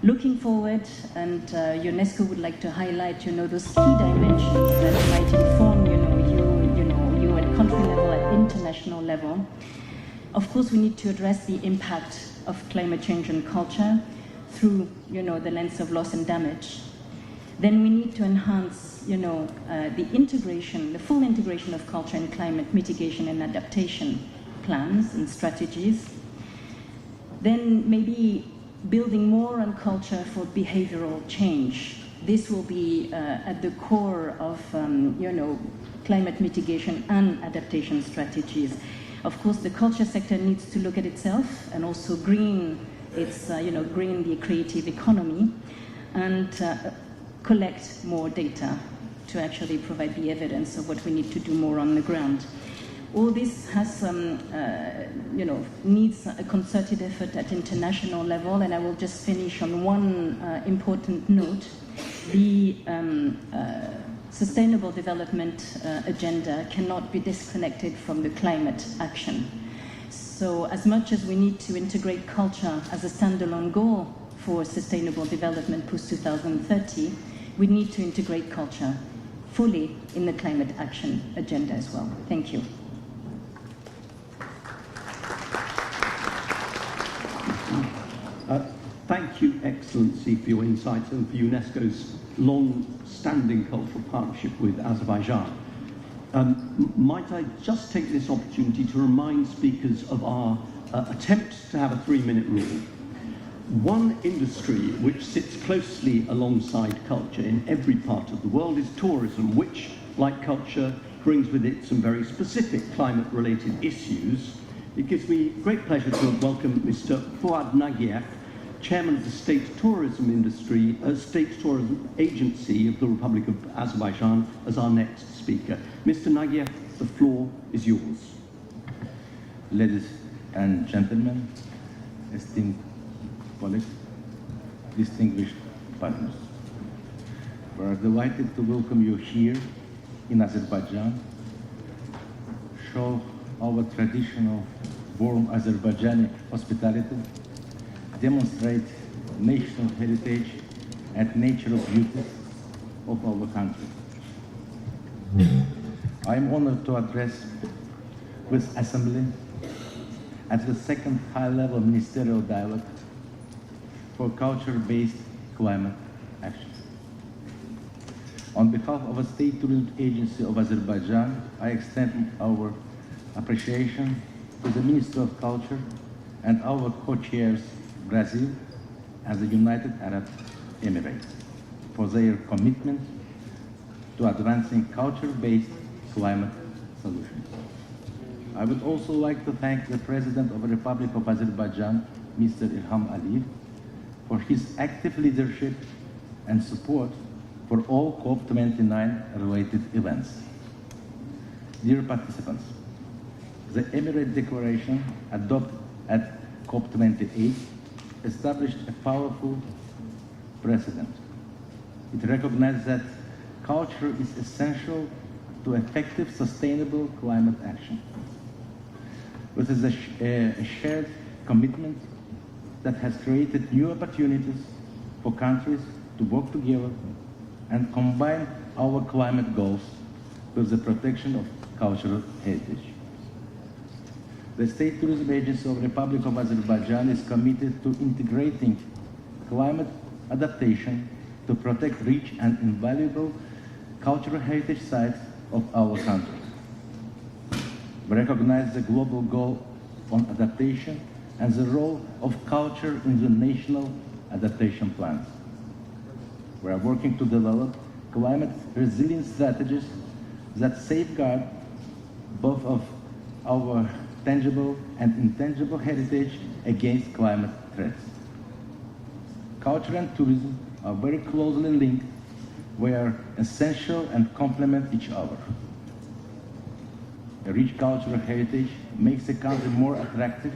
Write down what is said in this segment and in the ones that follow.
Looking forward, and UNESCO would like to highlight, those key dimensions that might inform, you at country level, at international level. Of course, we need to address the impact of climate change on culture through, the lens of loss and damage. Then we need to enhance, the integration, the full integration of culture and climate mitigation and adaptation plans and strategies. Then maybe building more on culture for behavioral change. This will be at the core of, climate mitigation and adaptation strategies. Of course, the culture sector needs to look at itself and also green its, green the creative economy and collect more data to actually provide the evidence of what we need to do more on the ground. All this has, needs a concerted effort at international level, and I will just finish on one important note. The Sustainable Development Agenda cannot be disconnected from the climate action. So as much as we need to integrate culture as a standalone goal for sustainable development post-2030, we need to integrate culture fully in the climate action agenda as well. Thank you. Thank you, Excellency, for your insights and for UNESCO's long-standing cultural partnership with Azerbaijan. Might I just take this opportunity to remind speakers of our attempt to have a 3-minute rule. One industry which sits closely alongside culture in every part of the world is tourism, which, like culture, brings with it some very specific climate-related issues. It gives me great pleasure to welcome Mr. Fuad Nagiev, Chairman of the State Tourism Agency of the Republic of Azerbaijan, as our next speaker. Mr. Nagiev, the floor is yours. Ladies and gentlemen, esteemed colleagues, distinguished partners, we are delighted to welcome you here in Azerbaijan, show our traditional warm Azerbaijani hospitality, demonstrate national heritage and natural beauty of our country. I am honored to address this Assembly at the second high-level ministerial dialogue for culture-based climate action. On behalf of the State Tourism Agency of Azerbaijan, I extend our appreciation to the Minister of Culture and our co-chairs, Brazil and the United Arab Emirates, for their commitment to advancing culture-based climate solutions. I would also like to thank the President of the Republic of Azerbaijan, Mr. Ilham Aliyev, for his active leadership and support for all COP29 related events. Dear participants, the Emirate Declaration adopted at COP28 established a powerful precedent. It recognized that culture is essential to effective, sustainable climate action. This is a shared commitment that has created new opportunities for countries to work together and combine our climate goals with the protection of cultural heritage. The State Tourism Agency of the Republic of Azerbaijan is committed to integrating climate adaptation to protect rich and invaluable cultural heritage sites of our country. We recognize the global goal on adaptation and the role of culture in the national adaptation plans. We are working to develop climate resilient strategies that safeguard both of our tangible and intangible heritage against climate threats. Culture and tourism are very closely linked. We are essential and complement each other. A rich cultural heritage makes a country more attractive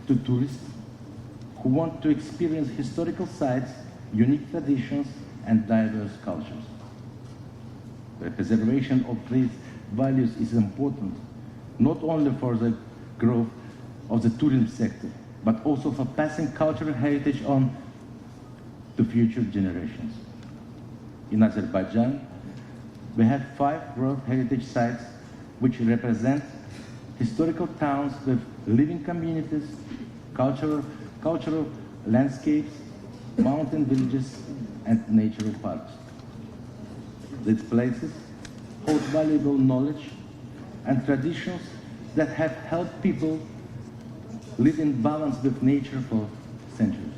to tourists who want to experience historical sites, unique traditions, and diverse cultures. The preservation of these values is important, not only for the growth of the tourism sector, but also for passing cultural heritage on to future generations. In Azerbaijan, we have 5 World Heritage Sites which represent historical towns with living communities, cultural landscapes, mountain villages, and natural parks. These places hold valuable knowledge and traditions that have helped people live in balance with nature for centuries.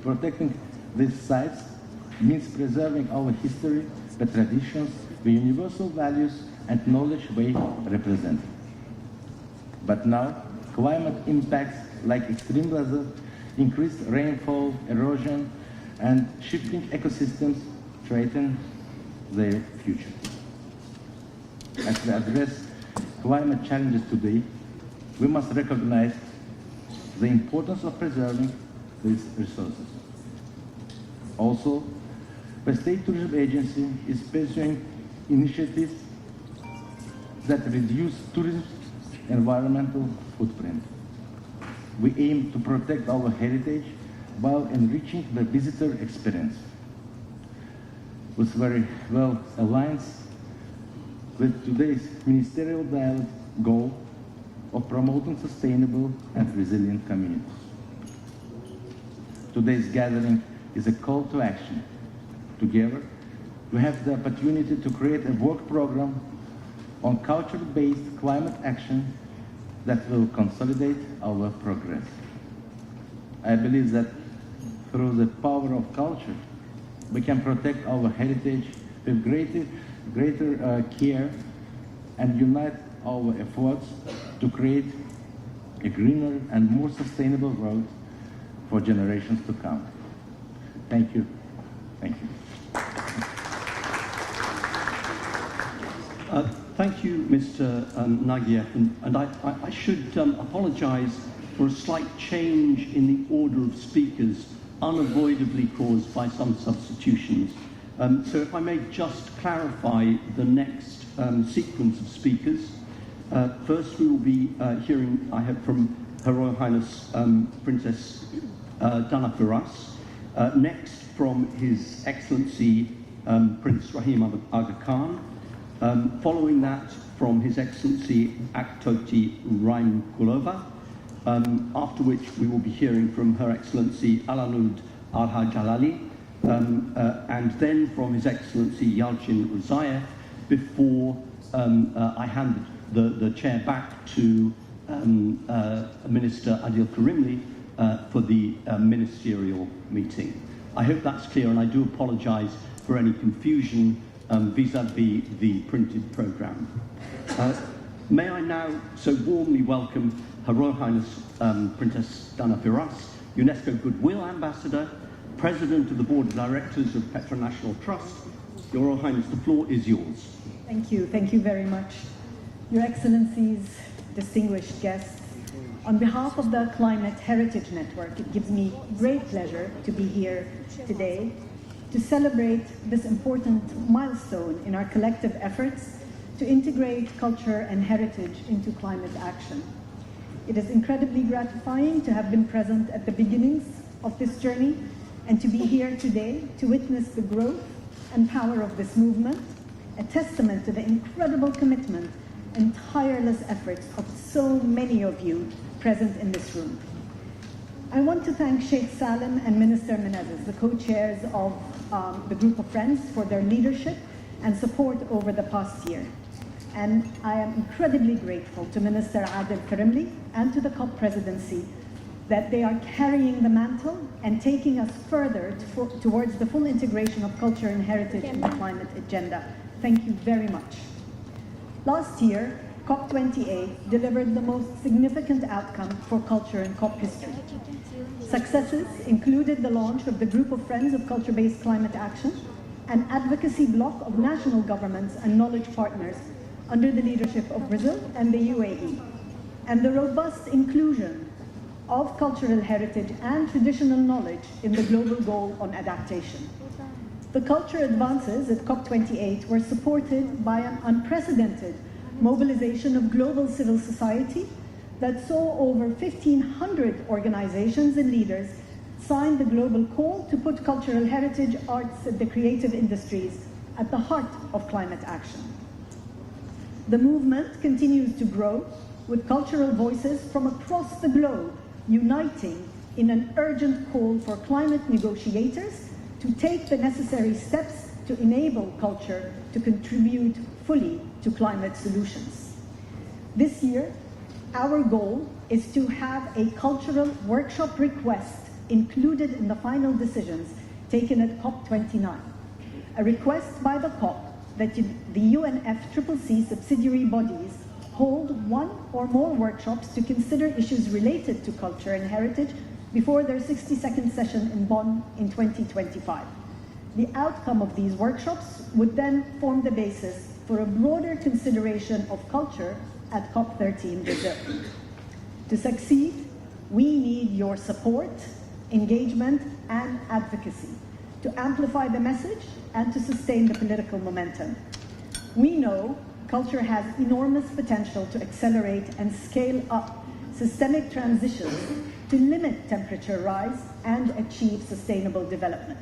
Protecting these sites means preserving our history, the traditions, the universal values and knowledge they represent. But now, climate impacts like extreme weather, increased rainfall, erosion, and shifting ecosystems threaten their future. As we address climate challenges today, we must recognize the importance of preserving these resources. Also, the State Tourism Agency is pursuing initiatives that reduce tourism's environmental footprint. We aim to protect our heritage while enriching the visitor experience. This very well aligns with today's Ministerial Dialogue goal of promoting sustainable and resilient communities. Today's gathering is a call to action. Together, we have the opportunity to create a work program on culture-based climate action that will consolidate our progress. I believe that through the power of culture, we can protect our heritage with greater care and unite our efforts to create a greener and more sustainable world for generations to come. Thank you. Thank you. Thank you, Mr. Nagiev, and I should apologise for a slight change in the order of speakers, unavoidably caused by some substitutions. So if I may just clarify the next sequence of speakers. First we will be hearing, I hope, from Her Royal Highness Princess Dana Firas. Next from His Excellency Prince Rahim Aga Khan. Following that, from His Excellency Aktoti Raimkulova, after which we will be hearing from Her Excellency Alanud Arha Jalali, and then from His Excellency Yalchin Ruzayev, before I hand the chair back to Minister Adil Karimli for the ministerial meeting. I hope that's clear, and I do apologise for any confusion vis-à-vis the printed programme. May I now so warmly welcome Her Royal Highness Princess Dana Firas, UNESCO Goodwill Ambassador, President of the Board of Directors of Petronational Trust. Your Royal Highness, the floor is yours. Thank you very much. Your Excellencies, distinguished guests, on behalf of the Climate Heritage Network, it gives me great pleasure to be here today to celebrate this important milestone in our collective efforts to integrate culture and heritage into climate action. It is incredibly gratifying to have been present at the beginnings of this journey and to be here today to witness the growth and power of this movement, a testament to the incredible commitment and tireless efforts of so many of you present in this room. I want to thank Sheikh Salim and Minister Menezes, the co-chairs of the Group of Friends, for their leadership and support over the past year. And I am incredibly grateful to Minister Adil Karimli and to the COP presidency that they are carrying the mantle and taking us further towards the full integration of culture and heritage in the climate agenda. Thank you very much. Last year, COP28 delivered the most significant outcome for culture in COP history. Successes included the launch of the Group of Friends of Culture-Based Climate Action, an advocacy bloc of national governments and knowledge partners under the leadership of Brazil and the UAE, and the robust inclusion of cultural heritage and traditional knowledge in the global goal on adaptation. The culture advances at COP28 were supported by an unprecedented mobilization of global civil society that saw over 1,500 organizations and leaders signed the global call to put cultural heritage, arts, and the creative industries at the heart of climate action. The movement continues to grow, with cultural voices from across the globe uniting in an urgent call for climate negotiators to take the necessary steps to enable culture to contribute fully to climate solutions. This year, our goal is to have a cultural workshop request included in the final decisions taken at COP29, a request by the COP that the UNFCCC subsidiary bodies hold one or more workshops to consider issues related to culture and heritage before their 62nd session in Bonn in 2025. The outcome of these workshops would then form the basis for a broader consideration of culture at COP30 in Brazil. To succeed, we need your support, engagement, and advocacy to amplify the message and to sustain the political momentum. We know culture has enormous potential to accelerate and scale up systemic transitions to limit temperature rise and achieve sustainable development.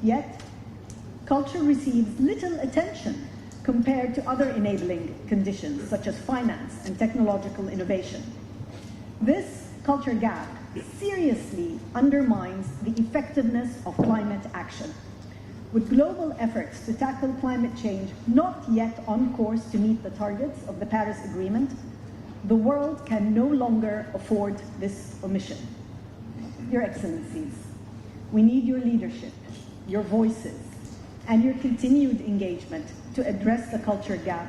Yet, culture receives little attention compared to other enabling conditions such as finance and technological innovation. This culture gap seriously undermines the effectiveness of climate action. With global efforts to tackle climate change not yet on course to meet the targets of the Paris Agreement, the world can no longer afford this omission. Your Excellencies, we need your leadership, your voices, and your continued engagement to address the culture gap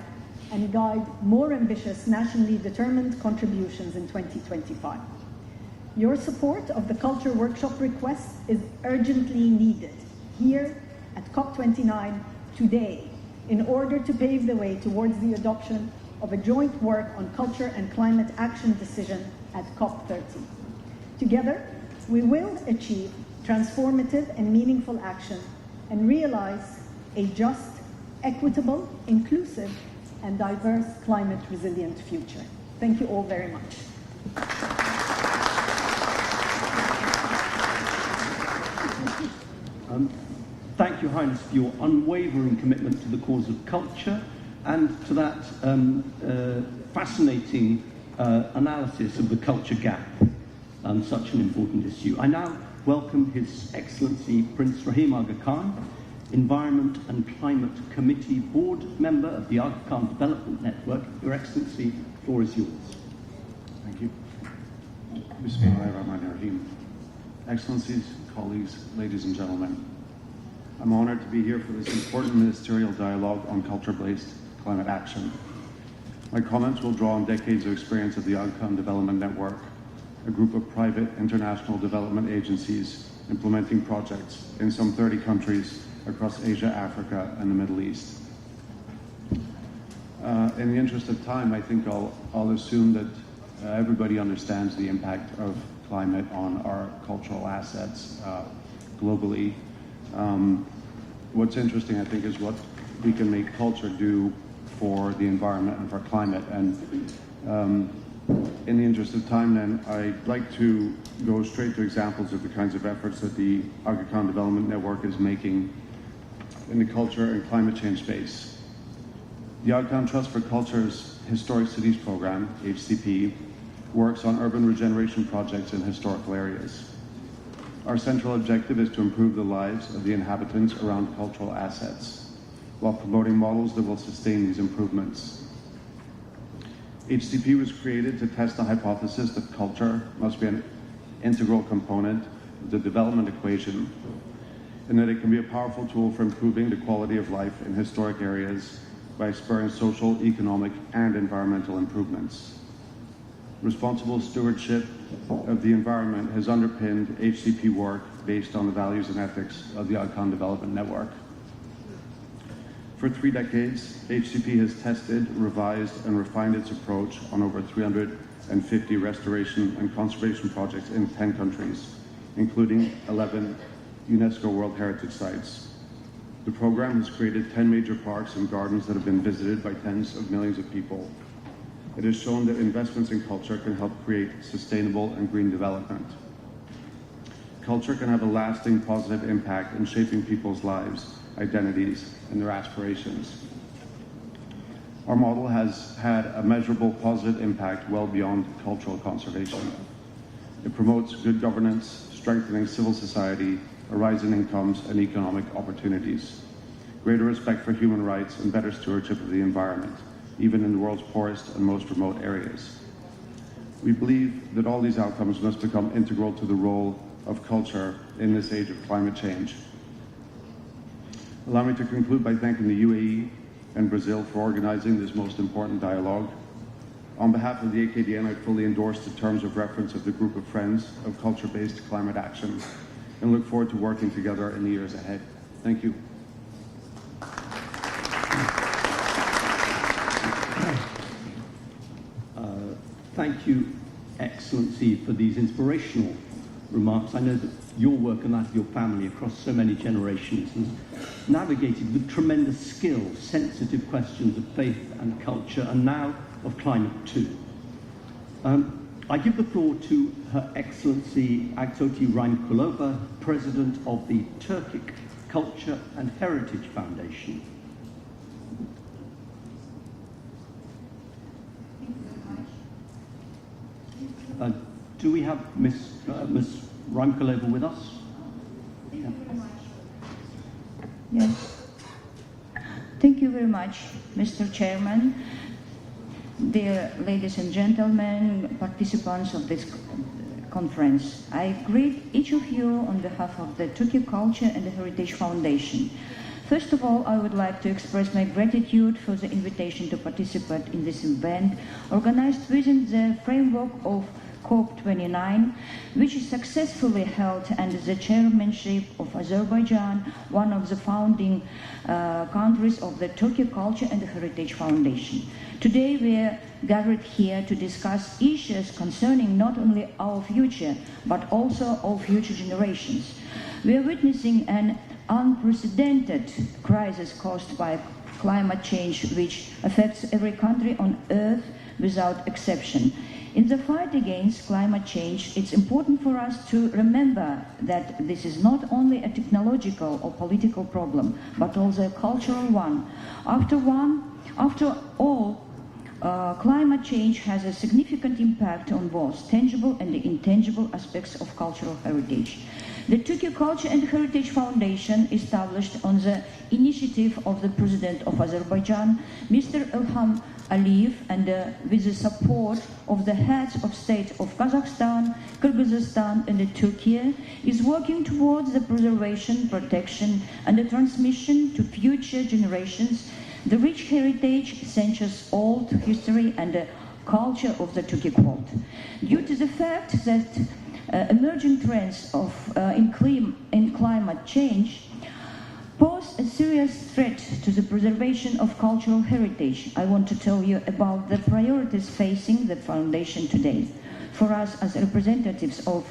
and guide more ambitious, nationally determined contributions in 2025. Your support of the Culture Workshop request is urgently needed here at COP29 today in order to pave the way towards the adoption of a joint work on culture and climate action decision at COP30. Together, we will achieve transformative and meaningful action and realize a just, equitable, inclusive, and diverse climate resilient future. Thank you all very much. Thank you, Highness, for your unwavering commitment to the cause of culture and to that fascinating analysis of the culture gap, such an important issue. I now welcome His Excellency Prince Rahim Aga Khan, Environment and Climate Committee Board Member of the Aga Khan Development Network. Your Excellency, the floor is yours. Thank you. Bismillahirrahmanirrahim. Excellencies, colleagues, ladies and gentlemen, I'm honored to be here for this important ministerial dialogue on culture-based climate action. My comments will draw on decades of experience of the Aga Khan Development Network, a group of private international development agencies implementing projects in some 30 countries across Asia, Africa, and the Middle East. In the interest of time, I think I'll assume that everybody understands the impact of climate on our cultural assets globally. What's interesting, I think, is what we can make culture do for the environment and for climate. And in the interest of time, then, I'd like to go straight to examples of the kinds of efforts that the Aga Khan Development Network is making in the culture and climate change space. The Aga Khan Trust for Culture's Historic Cities Program, HCP, works on urban regeneration projects in historical areas. Our central objective is to improve the lives of the inhabitants around cultural assets, while promoting models that will sustain these improvements. HCP was created to test the hypothesis that culture must be an integral component of the development equation, and that it can be a powerful tool for improving the quality of life in historic areas by spurring social, economic, and environmental improvements. Responsible stewardship of the environment has underpinned HCP work based on the values and ethics of the Aga Khan Development Network. For 3 decades, HCP has tested, revised, and refined its approach on over 350 restoration and conservation projects in 10 countries, including 11 UNESCO World Heritage Sites. The program has created 10 major parks and gardens that have been visited by tens of millions of people. It has shown that investments in culture can help create sustainable and green development. culture can have a lasting positive impact in shaping people's lives, identities, and their aspirations. Our model has had a measurable positive impact well beyond cultural conservation. It promotes good governance, strengthening civil society, a rise in incomes and economic opportunities, greater respect for human rights, and better stewardship of the environment, even in the world's poorest and most remote areas. We believe that all these outcomes must become integral to the role of culture in this age of climate change. Allow me to conclude by thanking the UAE and Brazil for organizing this most important dialogue. On behalf of the AKDN, I fully endorse the terms of reference of the Group of Friends of Culture-Based Climate Action and look forward to working together in the years ahead. Thank you. Thank you, Excellency, for these inspirational remarks. I know that your work and that of your family across so many generations has navigated with tremendous skill sensitive questions of faith and culture, and now of climate too. I give the floor to Her Excellency Aksoti Raimkulova, President of the Turkic Culture and Heritage Foundation. Do we have Ms. Raimkulova with us? Thank you very much. Yes. Thank you very much, Mr. Chairman, dear ladies and gentlemen, participants of this conference. I greet each of you on behalf of the Turkey Culture and Heritage Foundation. First of all, I would like to express my gratitude for the invitation to participate in this event organized within the framework of COP29, which is successfully held under the chairmanship of Azerbaijan, one of the founding countries of the Turkey Culture and Heritage Foundation. Today we are gathered here to discuss issues concerning not only our future, but also our future generations. We are witnessing an unprecedented crisis caused by climate change, which affects every country on Earth without exception. In the fight against climate change, it's important for us to remember that this is not only a technological or political problem, but also a cultural one. After all, climate change has a significant impact on both tangible and intangible aspects of cultural heritage. The Turkey Culture and Heritage Foundation, established on the initiative of the President of Azerbaijan, Mr. Ilham Aliyev, and with the support of the heads of state of Kazakhstan, Kyrgyzstan, and Turkey, is working towards the preservation, protection, and the transmission to future generations the rich heritage, centuries-old history, and the culture of the Turkic world. Due to the fact that emerging trends in climate change pose a serious threat to the preservation of cultural heritage, I want to tell you about the priorities facing the Foundation today. For us as representatives of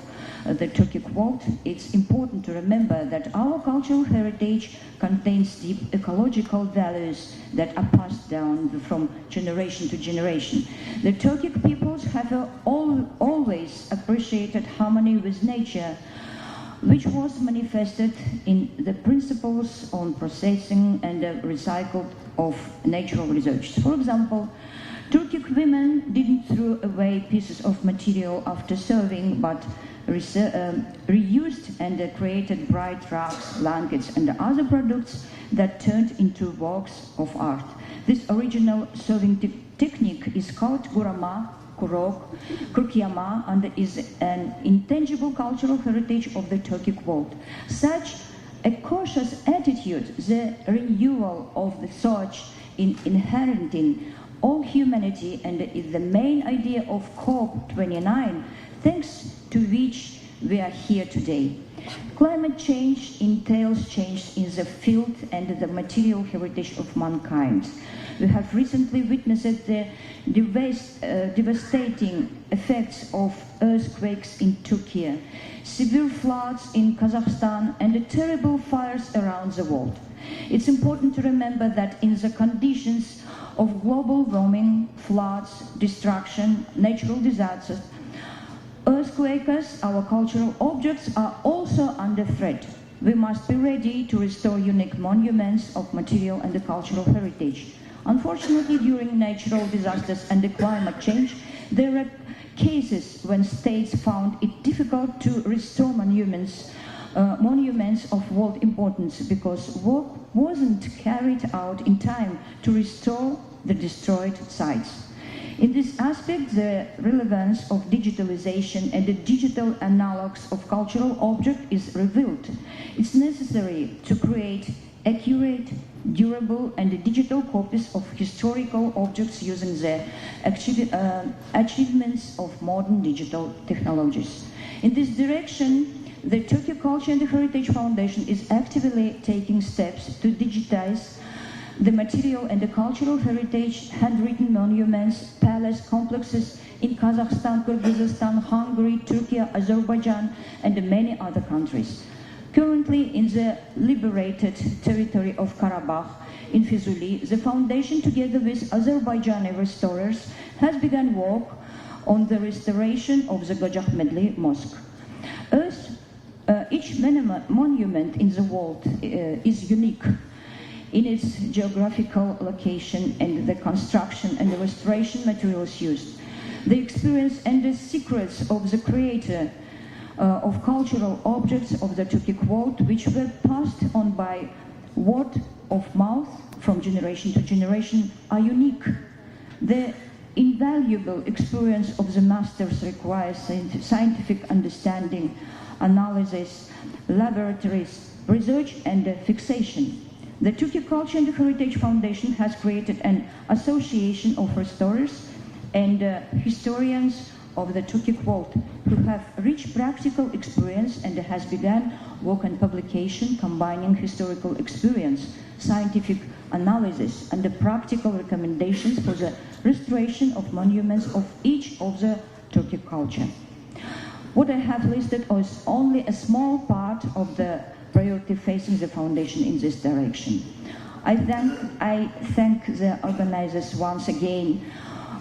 the Turkic world, it's important to remember that our cultural heritage contains deep ecological values that are passed down from generation to generation. The Turkic peoples have always appreciated harmony with nature, which was manifested in the principles on processing and recycling of natural resources. For example, Turkic women didn't throw away pieces of material after serving, but reused and created bright rugs, blankets, and other products that turned into works of art. This original sewing technique is called gurama, kurok, kurkiyama, and is an intangible cultural heritage of the Turkic world. Such a cautious attitude, the renewal of the search in inheriting all humanity, and is the main idea of COP29, thanks to which we are here today. Climate change entails change in the field and the material heritage of mankind. We have recently witnessed the devastating effects of earthquakes in Turkey, severe floods in Kazakhstan, and the terrible fires around the world. It's important to remember that in the conditions of global warming, floods, destruction, natural disasters, Earthquakes, our cultural objects, are also under threat. We must be ready to restore unique monuments of material and cultural heritage. Unfortunately, during natural disasters and climate change, there are cases when states found it difficult to restore monuments of world importance because work wasn't carried out in time to restore the destroyed sites. In this aspect, the relevance of digitalization and the digital analogs of cultural objects is revealed. It's necessary to create accurate, durable and digital copies of historical objects using the achievements of modern digital technologies. In this direction, the Turkey Culture and Heritage Foundation is actively taking steps to digitize the material and the cultural heritage, handwritten monuments, palace complexes in Kazakhstan, Kyrgyzstan, Hungary, Turkey, Azerbaijan, and many other countries. Currently, in the liberated territory of Karabakh, in Fizuli, the foundation, together with Azerbaijani restorers, has begun work on the restoration of the Gojahmedli Mosque. Each monument in the world is unique in its geographical location and the construction and the restoration materials used. The experience and the secrets of the creator of cultural objects of the Turkic world, which were passed on by word of mouth from generation to generation, are unique. The invaluable experience of the masters requires scientific understanding, analysis, laboratories, research, and fixation. The Turkey Culture and Heritage Foundation has created an association of restorers and historians of the Turkic world who have rich practical experience and has begun work on publication combining historical experience, scientific analysis, and the practical recommendations for the restoration of monuments of each of the Turkic culture. What I have listed is only a small part of the priority facing the foundation in this direction. I thank the organizers once again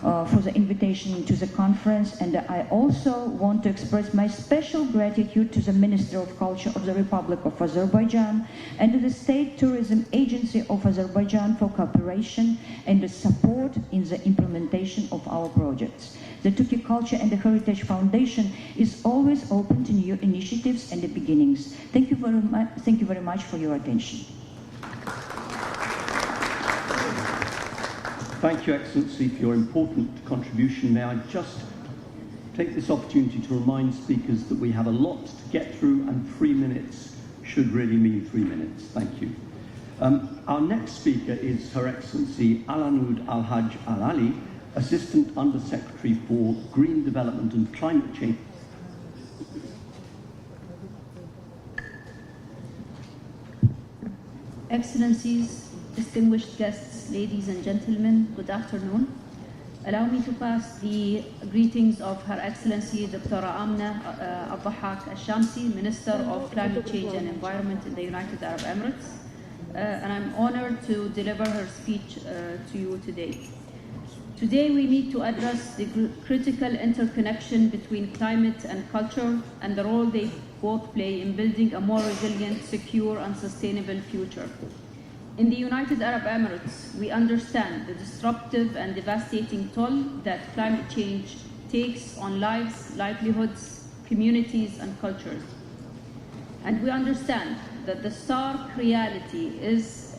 for the invitation to the conference, and I also want to express my special gratitude to the Ministry of Culture of the Republic of Azerbaijan and to the State Tourism Agency of Azerbaijan for cooperation and the support in the implementation of our projects. The Turkey Culture and the Heritage Foundation is always open to new initiatives and beginnings. Thank you very much for your attention. Thank you, Excellency, for your important contribution. May I just take this opportunity to remind speakers that we have a lot to get through and 3 minutes should really mean 3 minutes. Thank you. Our next speaker is Her Excellency Alanud Al-Haj Al-Ali, Assistant Under-Secretary for Green Development and Climate Change. Excellencies, distinguished guests, ladies and gentlemen, good afternoon. Allow me to pass the greetings of Her Excellency Dr. Amna Al-Dhahak Al-Shamsi, Minister of Climate Change and Environment in the United Arab Emirates, and I'm honored to deliver her speech to you today. Today we need to address the critical interconnection between climate and culture and the role they both play in building a more resilient, secure and sustainable future. In the United Arab Emirates, we understand the disruptive and devastating toll that climate change takes on lives, livelihoods, communities and cultures. And we understand that the stark reality is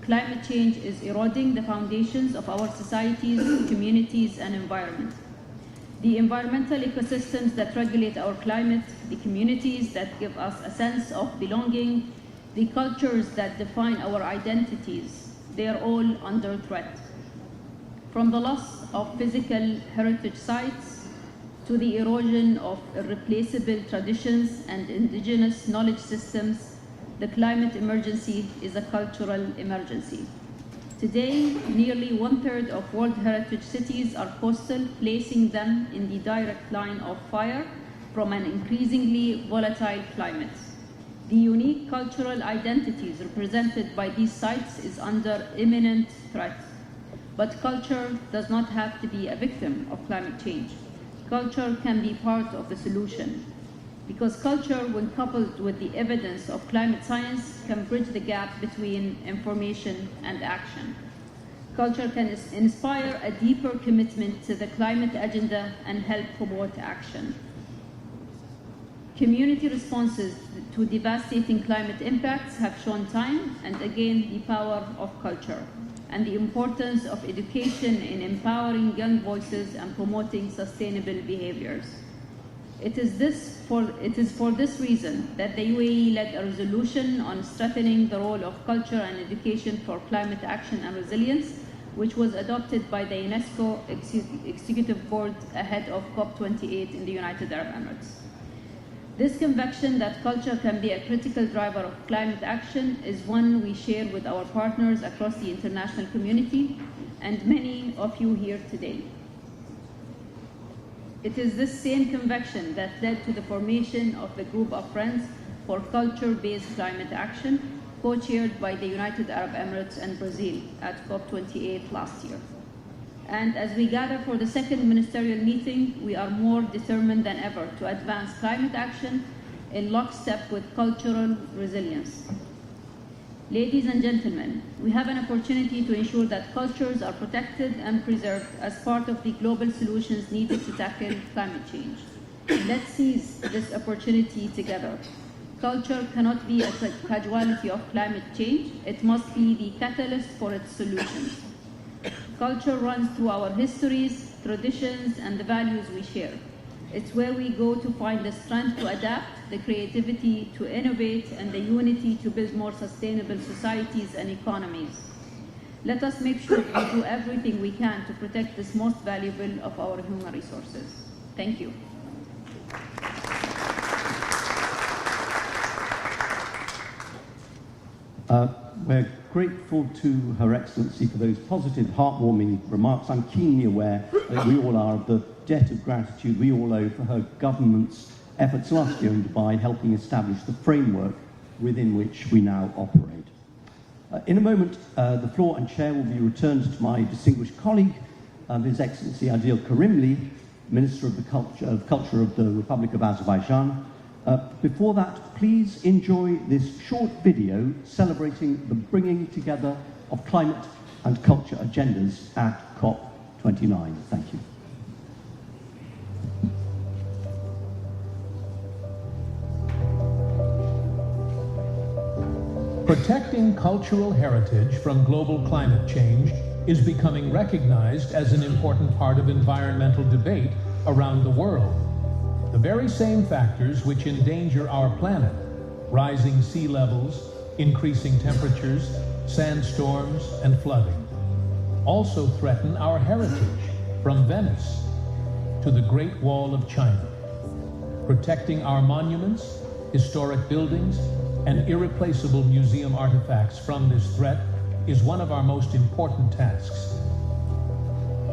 climate change is eroding the foundations of our societies, communities and environment. The environmental ecosystems that regulate our climate, the communities that give us a sense of belonging, the cultures that define our identities, they are all under threat. From the loss of physical heritage sites to the erosion of irreplaceable traditions and indigenous knowledge systems, the climate emergency is a cultural emergency. Today, nearly 1/3 of World Heritage cities are coastal, placing them in the direct line of fire from an increasingly volatile climate. The unique cultural identities represented by these sites is under imminent threat. But culture does not have to be a victim of climate change. culture can be part of the solution, because culture, when coupled with the evidence of climate science, can bridge the gap between information and action. Culture can inspire a deeper commitment to the climate agenda and help promote action. Community responses to devastating climate impacts have shown time and again the power of culture and the importance of education in empowering young voices and promoting sustainable behaviors. It is for this reason that the UAE led a resolution on strengthening the role of culture and education for climate action and resilience, which was adopted by the UNESCO Executive Board ahead of COP28 in the United Arab Emirates. This conviction that culture can be a critical driver of climate action is one we share with our partners across the international community and many of you here today. It is this same conviction that led to the formation of the Group of Friends for Culture-Based Climate Action, co-chaired by the United Arab Emirates and Brazil at COP28 last year. And as we gather for the second ministerial meeting, we are more determined than ever to advance climate action in lockstep with cultural resilience. Ladies and gentlemen, we have an opportunity to ensure that cultures are protected and preserved as part of the global solutions needed to tackle climate change. Let's seize this opportunity together. Culture cannot be a casualty of climate change. It must be the catalyst for its solutions. Culture runs through our histories, traditions, and the values we share. It's where we go to find the strength to adapt, the creativity to innovate, and the unity to build more sustainable societies and economies. Let us make sure we do everything we can to protect this most valuable of our human resources. Thank you. We're grateful to Her Excellency for those positive, heartwarming remarks. I'm keenly aware that we all are of the debt of gratitude we all owe for her government's efforts last year in Dubai, helping establish the framework within which we now operate. In a moment, the floor and chair will be returned to my distinguished colleague, His Excellency Adil Karimli, Minister of Culture of the Republic of Azerbaijan. Before that, please enjoy this short video celebrating the bringing together of climate and culture agendas at COP29. Thank you. Protecting cultural heritage from global climate change is becoming recognized as an important part of environmental debate around the world. The very same factors which endanger our planet, rising sea levels, increasing temperatures, sandstorms, and flooding, also threaten our heritage from Venice to the Great Wall of China. Protecting our monuments, historic buildings, and irreplaceable museum artifacts from this threat is one of our most important tasks.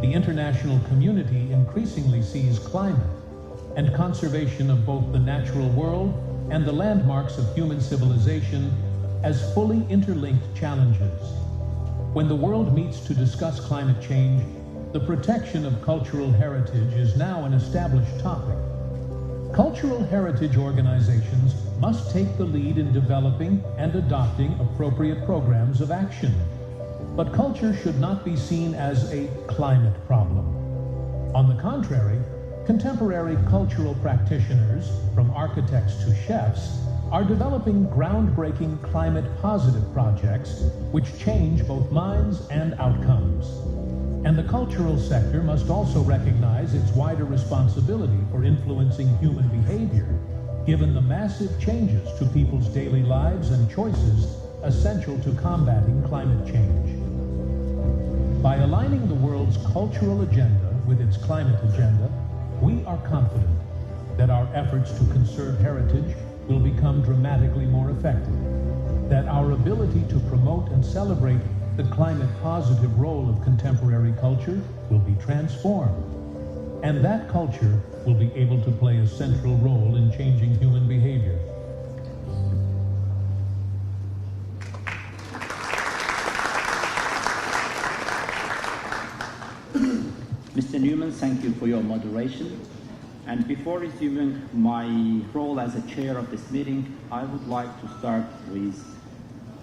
The international community increasingly sees climate and conservation of both the natural world and the landmarks of human civilization as fully interlinked challenges. When the world meets to discuss climate change, the protection of cultural heritage is now an established topic. Cultural heritage organizations must take the lead in developing and adopting appropriate programs of action. But culture should not be seen as a climate problem. On the contrary, contemporary cultural practitioners, from architects to chefs, are developing groundbreaking climate-positive projects which change both minds and outcomes. And the cultural sector must also recognize its wider responsibility for influencing human behavior, given the massive changes to people's daily lives and choices essential to combating climate change. By aligning the world's cultural agenda with its climate agenda, we are confident that our efforts to conserve heritage will become dramatically more effective, that our ability to promote and celebrate the climate-positive role of contemporary culture will be transformed, and that culture will be able to play a central role in changing human behavior. Mr. Newman, thank you for your moderation. And before resuming my role as a chair of this meeting, I would like to start with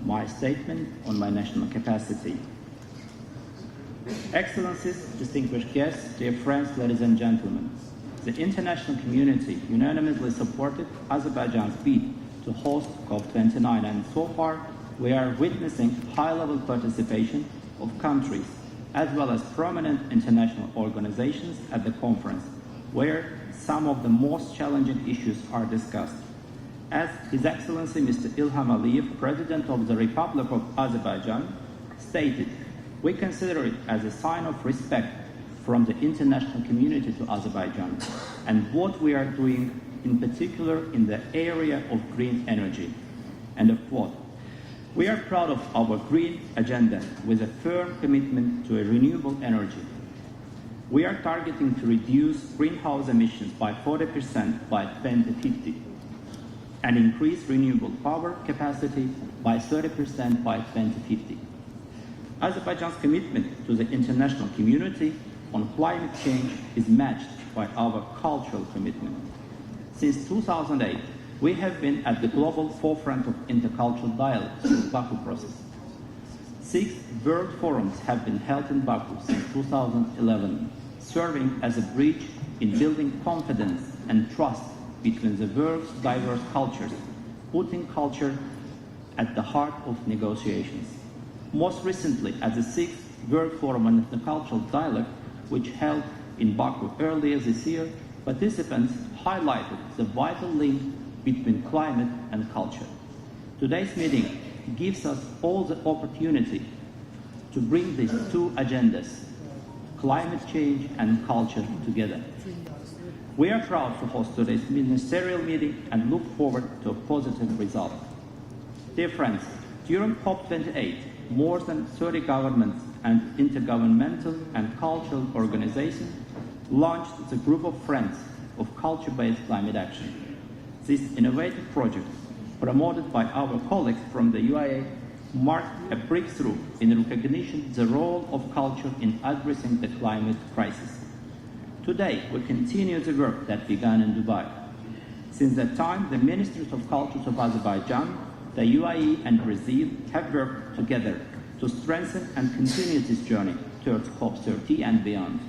my statement on my national capacity. Excellencies, distinguished guests, dear friends, ladies and gentlemen, the international community unanimously supported Azerbaijan's bid to host COP29, and so far we are witnessing high-level participation of countries as well as prominent international organizations at the conference, where some of the most challenging issues are discussed. As His Excellency Mr. Ilham Aliyev, President of the Republic of Azerbaijan, stated, we consider it as a sign of respect from the international community to Azerbaijan and what we are doing in particular in the area of green energy. End of quote. We are proud of our green agenda with a firm commitment to a renewable energy. We are targeting to reduce greenhouse emissions by 40% by 2050 and increase renewable power capacity by 30% by 2050. Azerbaijan's commitment to the international community on climate change is matched by our cultural commitment. Since 2008, we have been at the global forefront of intercultural dialogue through the Baku process. 6 world forums have been held in Baku since 2011, serving as a bridge in building confidence and trust between the world's diverse cultures, putting culture at the heart of negotiations. Most recently, at the 6th World Forum on Intercultural Dialogue, which held in Baku earlier this year, participants highlighted the vital link between climate and culture. Today's meeting gives us all the opportunity to bring these two agendas, climate change and culture, together. We are proud to host today's ministerial meeting and look forward to a positive result. Dear friends, during COP28, more than 30 governments and intergovernmental and cultural organizations launched the Group of Friends of Culture-Based Climate Action. This innovative project, promoted by our colleagues from the UAE, marked a breakthrough in recognition of the role of culture in addressing the climate crisis. Today, we continue the work that began in Dubai. Since that time, the Ministries of Cultures of Azerbaijan, the UAE and Brazil have worked together to strengthen and continue this journey towards COP30 and beyond.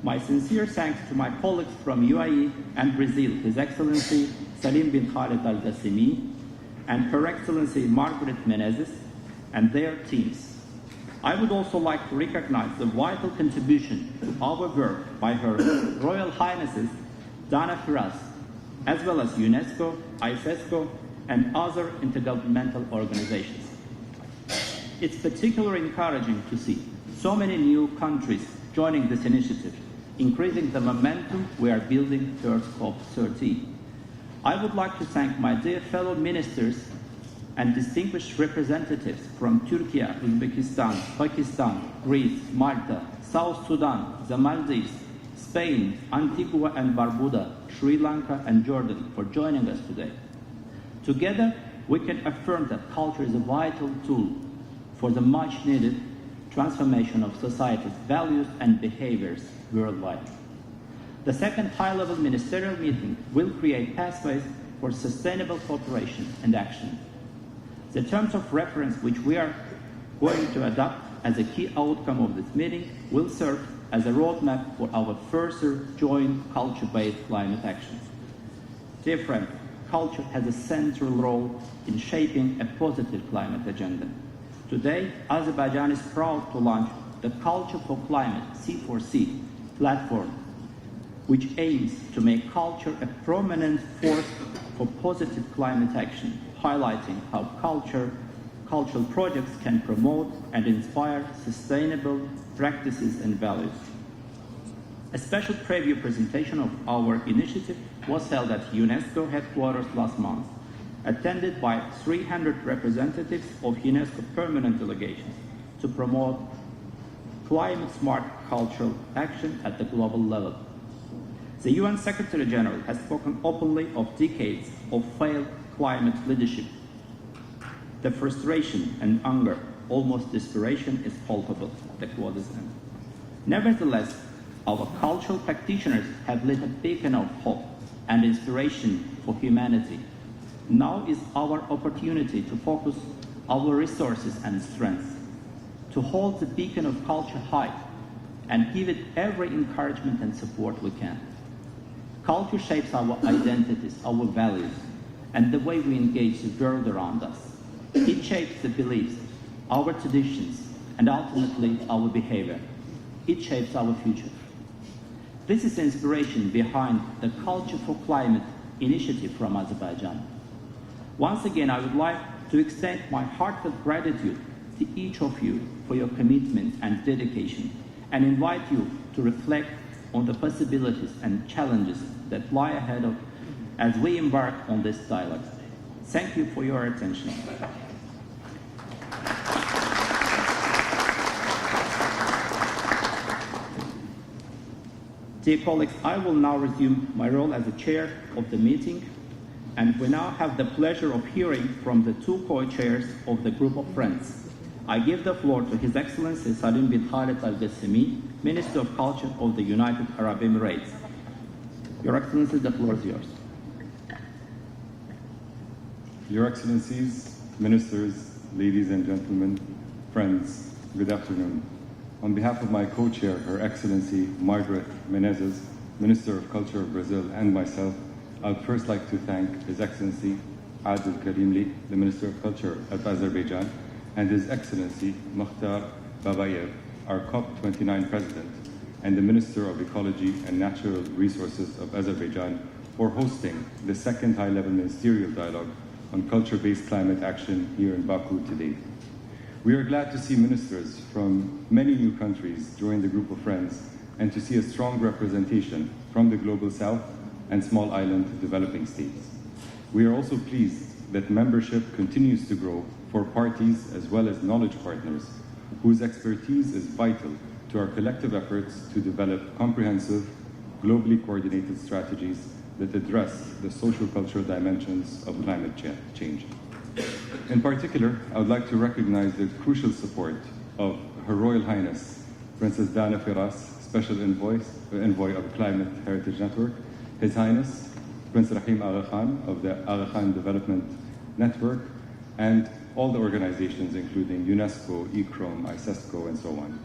My sincere thanks to my colleagues from UAE and Brazil, His Excellency Salim bin Khaled Al Qasimi and Her Excellency Margaret Menezes and their teams. I would also like to recognize the vital contribution to our work by Her Royal Highnesses Dana Firas, as well as UNESCO, IFESCO, and other intergovernmental organizations. It's particularly encouraging to see so many new countries joining this initiative, increasing the momentum we are building towards COP30. I would like to thank my dear fellow ministers and distinguished representatives from Turkey, Uzbekistan, Pakistan, Greece, Malta, South Sudan, the Maldives, Spain, Antigua and Barbuda, Sri Lanka and Jordan for joining us today. Together, we can affirm that culture is a vital tool for the much-needed transformation of society's values and behaviors worldwide. The second high-level ministerial meeting will create pathways for sustainable cooperation and action. The terms of reference which we are going to adopt as a key outcome of this meeting will serve as a roadmap for our further joint culture-based climate actions. Dear friends, culture has a central role in shaping a positive climate agenda. Today, Azerbaijan is proud to launch the Culture for Climate C4C platform, which aims to make culture a prominent force for positive climate action, highlighting how cultural projects can promote and inspire sustainable practices and values. A special preview presentation of our initiative was held at UNESCO headquarters last month, attended by 300 representatives of UNESCO permanent delegations to promote climate-smart cultural action at the global level. The UN Secretary General has spoken openly of decades of failed climate leadership. The frustration and anger, almost desperation, is palpable. The quote is end. Nevertheless, Our cultural practitioners have lit a beacon of hope and inspiration for humanity. Now is our opportunity to focus our resources and strengths, to hold the beacon of culture high and give it every encouragement and support we can. Culture shapes our identities, our values, and the way we engage the world around us. It shapes the beliefs, our traditions, and ultimately our behavior. It shapes our future. This is the inspiration behind the Culture for Climate initiative from Azerbaijan. Once again, I would like to extend my heartfelt gratitude to each of you for your commitment and dedication, and invite you to reflect on the possibilities and challenges that lie ahead of as we embark on this dialogue. Thank you for your attention. Dear colleagues, I will now resume my role as the chair of the meeting, and we now have the pleasure of hearing from the two co-chairs of the group of friends. I give the floor to His Excellency Salim bin Khaled Al Gassemi, Minister of Culture of the United Arab Emirates. Your Excellency, the floor is yours. Your Excellencies, Ministers, ladies and gentlemen, friends, good afternoon. On behalf of my co-chair, Her Excellency Margaret Menezes, Minister of Culture of Brazil, and myself, I would first like to thank His Excellency Adil Karimli, the Minister of Culture of Azerbaijan, and His Excellency Mukhtar Babayev, our COP29 President, and the Minister of Ecology and Natural Resources of Azerbaijan for hosting the second high-level ministerial dialogue on culture-based climate action here in Baku today. We are glad to see ministers from many new countries join the group of friends and to see a strong representation from the Global South and small island developing states. We are also pleased that membership continues to grow for parties as well as knowledge partners whose expertise is vital to our collective efforts to develop comprehensive, globally coordinated strategies that address the social-cultural dimensions of climate change. In particular, I would like to recognize the crucial support of Her Royal Highness, Princess Dana Firas, Special Envoy of Climate Heritage Network, His Highness, Prince Rahim Aga Khan of the Aga Khan Development Network, and all the organizations including UNESCO, ECROM, ICESCO, and so on.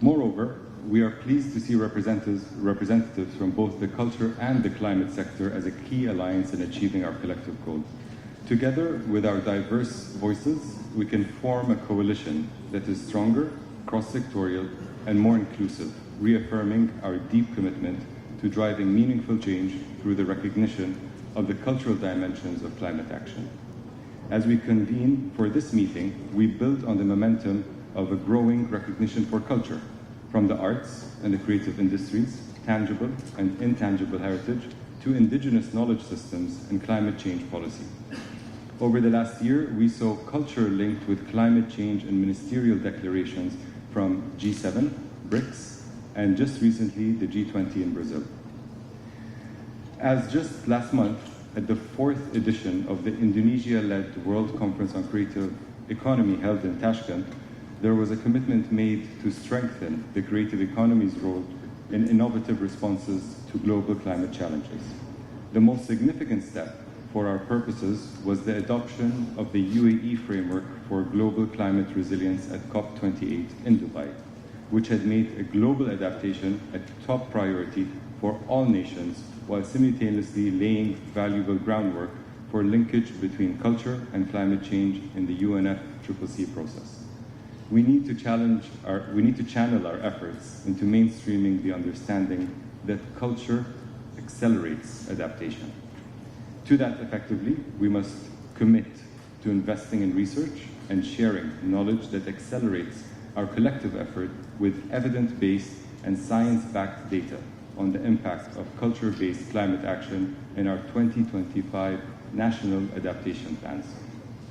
Moreover, we are pleased to see representatives from both the culture and the climate sector as a key alliance in achieving our collective goal. Together with our diverse voices, we can form a coalition that is stronger, cross-sectorial, and more inclusive, reaffirming our deep commitment to driving meaningful change through the recognition of the cultural dimensions of climate action. As we convene for this meeting, we build on the momentum of a growing recognition for culture, from the arts and the creative industries, tangible and intangible heritage, to indigenous knowledge systems and climate change policy. Over the last year, we saw culture linked with climate change and ministerial declarations from G7, BRICS, and just recently the G20 in Brazil. As just last month, at the 4th edition of the Indonesia-led World Conference on Creative Economy held in Tashkent, there was a commitment made to strengthen the creative economy's role in innovative responses to global climate challenges. The most significant step for our purposes was the adoption of the UAE framework for global climate resilience at COP28 in Dubai, which had made a global adaptation a top priority for all nations while simultaneously laying valuable groundwork for linkage between culture and climate change in the UNFCCC process. We need to channel our efforts into mainstreaming the understanding that culture accelerates adaptation. To that effectively, we must commit to investing in research and sharing knowledge that accelerates our collective effort with evidence-based and science-backed data on the impact of culture-based climate action in our 2025 national adaptation plans.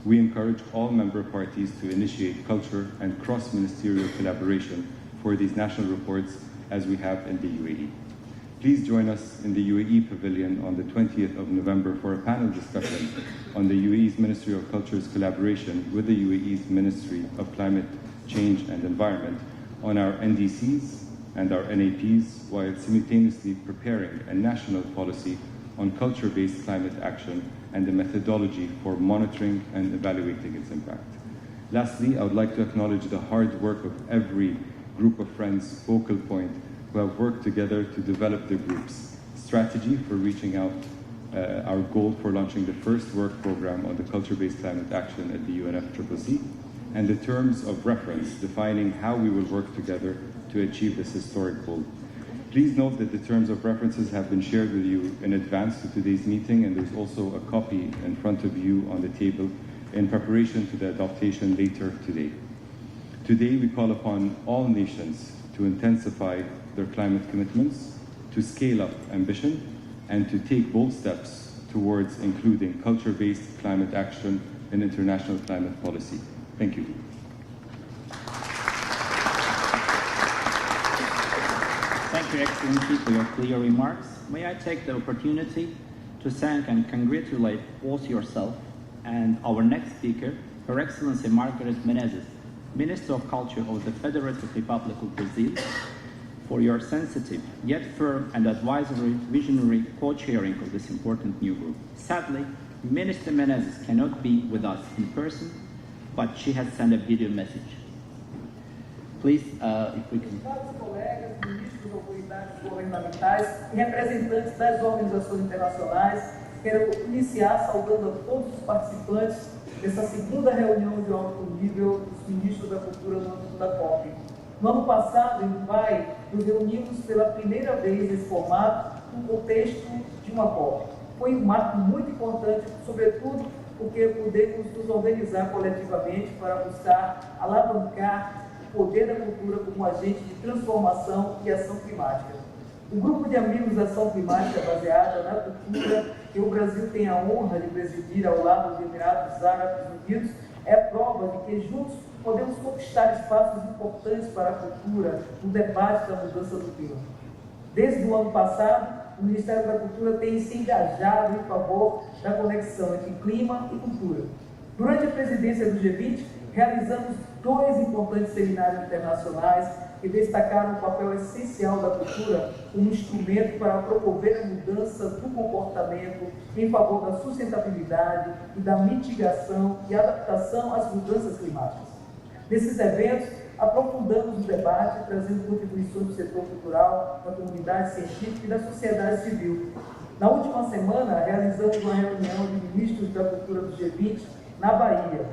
We encourage all member parties to initiate culture and cross-ministerial collaboration for these national reports as we have in the UAE. Please join us in the UAE Pavilion on the 20th of November for a panel discussion on the UAE's Ministry of Culture's collaboration with the UAE's Ministry of Climate Change and Environment on our NDCs, and our NAPs while simultaneously preparing a national policy on culture-based climate action and the methodology for monitoring and evaluating its impact. Lastly, I would like to acknowledge the hard work of every group of friends, focal point, who have worked together to develop the group's strategy for reaching out our goal for launching the first work program on the culture-based climate action at the UNFCCC, and the terms of reference defining how we will work together to achieve this historic goal. Please note that the terms of references have been shared with you in advance to today's meeting, and there's also a copy in front of you on the table in preparation to the adoption later today. Today, we call upon all nations to intensify their climate commitments, to scale up ambition, and to take bold steps towards including culture-based climate action in international climate policy. Thank you. Thank you, Excellency, for your clear remarks. May I take the opportunity to thank and congratulate both yourself and our next speaker, Her Excellency Margaret Menezes, Minister of Culture of the Federative Republic of Brazil, for your sensitive, yet firm and advisory, visionary co-chairing of this important new group. Sadly, Minister Menezes cannot be with us in person, but she has sent a video message. Please, if we can. Caros colegas, ministros, autoridades governamentais e representantes das organizações internacionais, quero iniciar saudando a todos os participantes dessa segunda reunião de alto nível dos ministros da cultura no âmbito da COP. No ano passado, em Dubai, nos reunimos pela primeira vez nesse formato no contexto de uma COP. Foi um marco muito importante, sobretudo porque pudemos nos organizar coletivamente para buscar alavancar o poder da cultura como agente de transformação e ação climática. O grupo de amigos da ação climática baseada na cultura, que o Brasil tem a honra de presidir ao lado dos Emirados Árabes Unidos, é prova de que juntos podemos conquistar espaços importantes para a cultura no debate da mudança do clima. Desde o ano passado, o Ministério da Cultura tem se engajado em favor da conexão entre clima e cultura. Durante a presidência do G20, realizamos 2 importantes seminários internacionais que destacaram o papel essencial da cultura como instrumento para promover a mudança do comportamento em favor da sustentabilidade e da mitigação e adaptação às mudanças climáticas. Nesses eventos, aprofundamos o debate, trazendo contribuições do setor cultural, da comunidade científica e da sociedade civil. Na última semana, realizamos uma reunião de ministros da cultura do G20 na Bahia.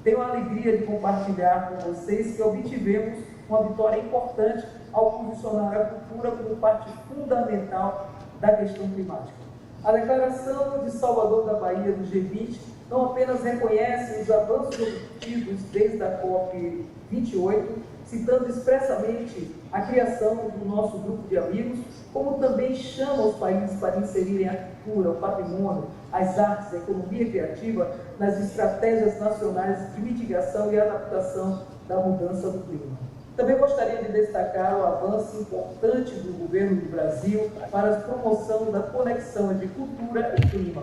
Tenho a alegria de compartilhar com vocês que obtivemos uma vitória importante ao posicionar a cultura como parte fundamental da questão climática. A declaração de Salvador da Bahia do G20 não apenas reconhece os avanços obtidos desde a COP28, citando expressamente a criação do nosso grupo de amigos, como também chama os países para inserirem a cultura, o patrimônio, as artes, a economia criativa nas estratégias nacionais de mitigação e adaptação da mudança do clima. Também gostaria de destacar o avanço importante do governo do Brasil para a promoção da conexão entre cultura e clima.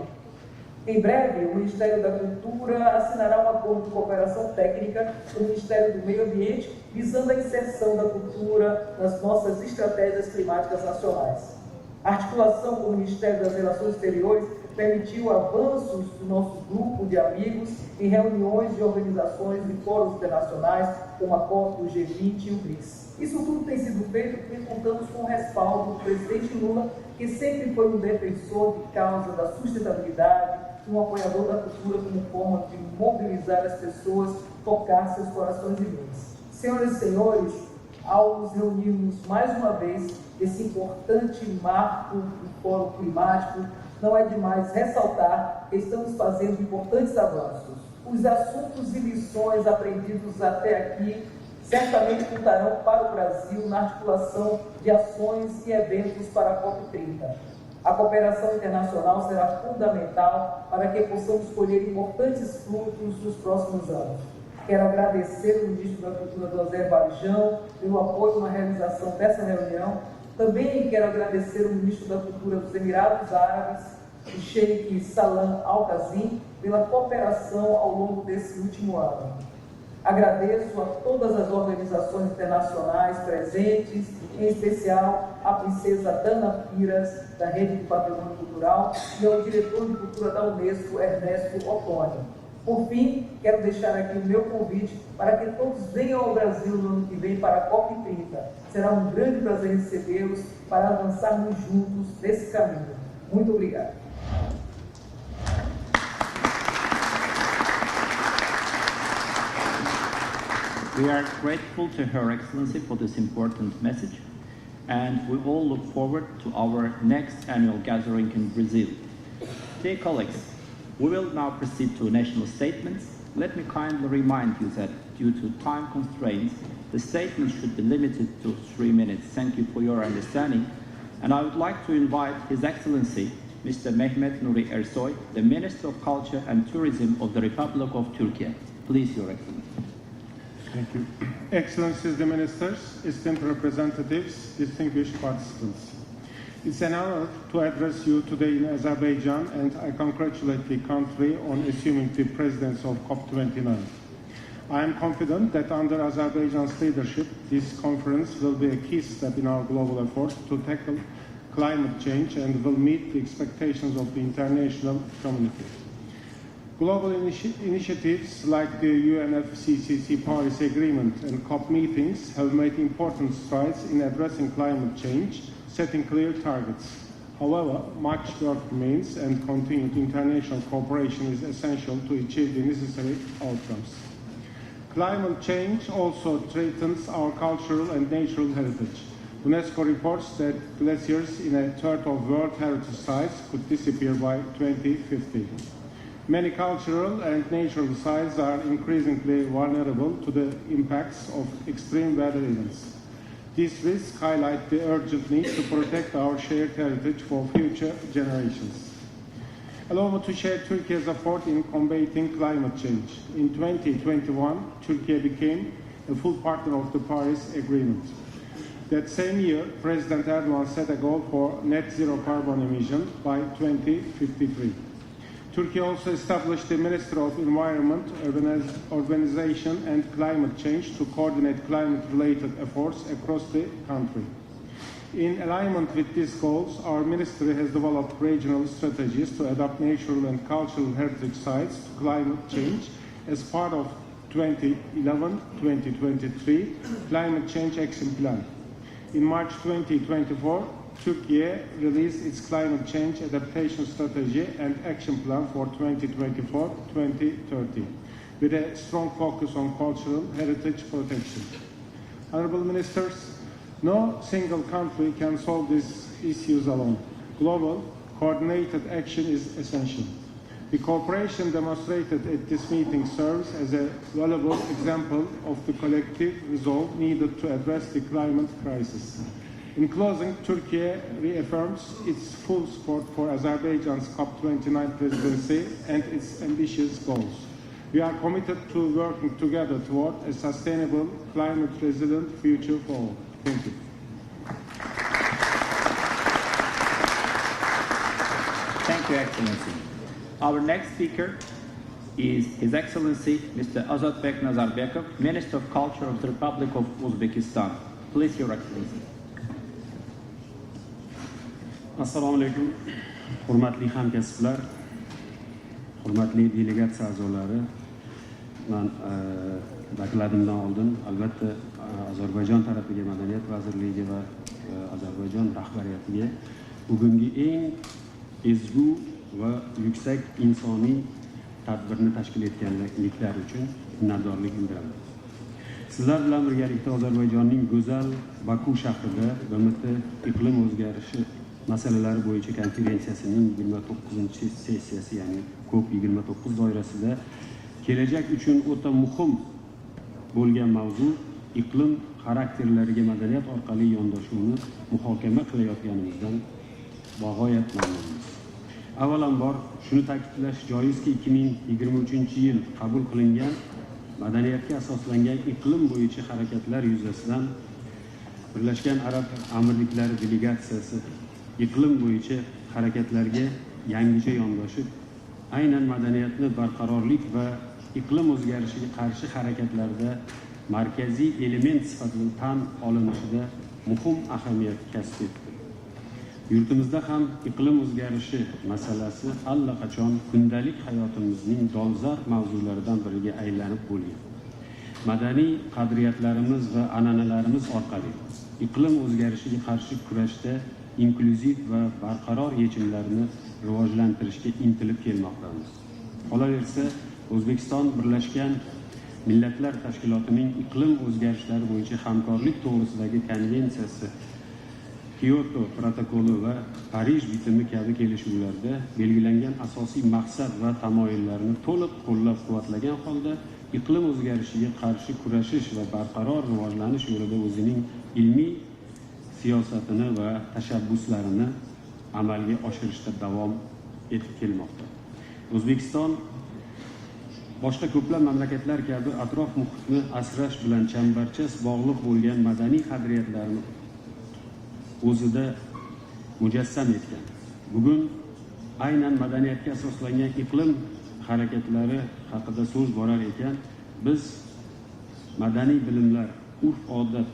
Em breve, o Ministério da Cultura assinará um acordo de cooperação técnica com o Ministério do Meio Ambiente, visando a inserção da cultura nas nossas estratégias climáticas nacionais. A articulação com o Ministério das Relações Exteriores permitiu avanços do nosso grupo de amigos em reuniões de organizações e fóruns internacionais, como a COP, o G20 e o BRICS. Isso tudo tem sido feito porque contamos com o respaldo do presidente Lula, que sempre foi um defensor de causa da sustentabilidade, um apoiador da cultura como forma de mobilizar as pessoas, tocar seus corações e mentes. Senhoras e senhores, ao nos reunirmos mais uma vez esse importante marco do Fórum Climático, não é demais ressaltar que estamos fazendo importantes avanços. Os assuntos e lições aprendidos até aqui certamente contarão para o Brasil na articulação de ações e eventos para a COP30. A cooperação internacional será fundamental para que possamos colher importantes frutos nos próximos anos. Quero agradecer ao ministro da Cultura do Azerbaijão pelo apoio na realização dessa reunião. Também quero agradecer ao ministro da Cultura dos Emirados Árabes, o Sheikh Salam Al-Qassim, pela cooperação ao longo desse último ano. Agradeço a todas as organizações internacionais presentes, em especial à princesa Dana Piras, da Rede de Patrimônio Cultural, e ao diretor de Cultura da Unesco, Ernesto Ottoni. Por fim, quero deixar aqui o meu convite para que todos venham ao Brasil no ano que vem para a COP30. Será um grande prazer recebê-los para avançarmos juntos nesse caminho. Muito obrigado. We are grateful to Her Excellency for this important message, and we all look forward to our next annual gathering in Brazil. Dear colleagues, we will now proceed to national statements. Let me kindly remind you that due to time constraints, the statements should be limited to 3 minutes. Thank you for your understanding. And I would like to invite His Excellency, Mr. Mehmet Nuri Ersoy, the Minister of Culture and Tourism of the Republic of Turkey. Please, Your Excellency. Thank you. Excellencies, the ministers, esteemed representatives, distinguished participants. It's an honor to address you today in Azerbaijan, and I congratulate the country on assuming the presidency of COP29. I am confident that under Azerbaijan's leadership, this conference will be a key step in our global effort to tackle climate change and will meet the expectations of the international community. Global initiatives like the UNFCCC Paris Agreement and COP meetings have made important strides in addressing climate change, setting clear targets. However, much work remains and continued international cooperation is essential to achieve the necessary outcomes. Climate change also threatens our cultural and natural heritage. UNESCO reports that glaciers in a third of world heritage sites could disappear by 2050. Many cultural and natural sites are increasingly vulnerable to the impacts of extreme weather events. These risks highlight the urgent need to protect our shared heritage for future generations. Allow me to share Turkey's effort in combating climate change. In 2021, Turkey became a full partner of the Paris Agreement. That same year, President Erdogan set a goal for net zero carbon emissions by 2053. Turkey also established the Ministry of Environment, Urbanization and Climate Change to coordinate climate-related efforts across the country. In alignment with these goals, our ministry has developed regional strategies to adapt natural and cultural heritage sites to climate change as part of 2011-2023 Climate Change Action Plan. In March 2024, Turkey released its climate change adaptation strategy and action plan for 2024-2030, with a strong focus on cultural heritage protection. Honorable Ministers, no single country can solve these issues alone. Global, coordinated action is essential. The cooperation demonstrated at this meeting serves as a valuable example of the collective resolve needed to address the climate crisis. In closing, Turkey reaffirms its full support for Azerbaijan's COP29 presidency and its ambitious goals. We are committed to working together toward a sustainable, climate-resilient future for all. Thank you. Thank you, Excellency. Our next speaker is His Excellency Mr. Azatbek Nazarbekov, Minister of Culture of the Republic of Uzbekistan. Please, Your Excellency. Assalomu alaykum, hurmatli hamkasblar, hurmatli delegatsiya a'zolari. Men vakilladimdan oldin albatta Ozarbayjon tarafiga, Madaniyat vazirligi va Ozarbayjon rahbariyatiga bugungi eng ezgu va yuksak insoniy tadbirni tashkil etganliklari uchun minnatdorlik bildiraman. Sizlar bilan birgalikda Ozarbayjonning go'zal Baku shahrida BMT iqlim o'zgarishi masalalari bo'yicha konferensiyasining 29-sessiyasi, ya'ni COP29 doirasida kelajak uchun o'ta muhim bo'lgan mavzu iqlim xarakterlariga madaniyat orqali yondashuvni muhokama qilayotganimizdan bag'oyat mamnunmiz. Avvalambor shuni ta'kidlash joizki, 2023-yil qabul qilingan madaniyatga asoslangan iqlim bo'yicha harakatlar yuzasidan Birlashgan Arab Amirliklari delegatsiyasi iqlim bo'yicha harakatlarga yangicha yondashib, aynan madaniyatni barqarorlik va iqlim o'zgarishiga qarshi harakatlarda markaziy element sifatida tan olinishida muhim ahamiyat kasb etdi. Yurtimizda ham iqlim o'zgarishi masalasi allaqachon kundalik hayotimizning dolzarb mavzularidan biriga aylanib bo'lgan. Madaniy qadriyatlarimiz va an'analarimiz orqali iqlim o'zgarishiga qarshi kurashda inklyuziv va barqaror yechimlarni rivojlantirishga intilib kelmoqdamiz. Qolaversa, O'zbekiston Birlashgan Millatlar Tashkilotining iqlim o'zgarishlari bo'yicha hamkorlik to'g'risidagi konvensiyasi, Kyoto protokoli va Parij bitimi kabi kelishuvlarda belgilangan asosiy maqsad va tamoyillarni to'liq qo'llab-quvvatlagan holda iqlim o'zgarishiga qarshi kurashish va barqaror rivojlanish yo'lida o'zining ilmiy siyosatini va tashabbuslarini amalga oshirishda davom etib kelmoqda. O'zbekiston boshqa ko'plab mamlakatlar kabi atrof muhitni asrash bilan chambarchas bog'liq bo'lgan madaniy qadriyatlarni o'zida mujassam etgan. Bugun aynan madaniyatga asoslangan iqlim harakatlari haqida so'z borar ekan, biz madaniy bilimlar, urf-odat,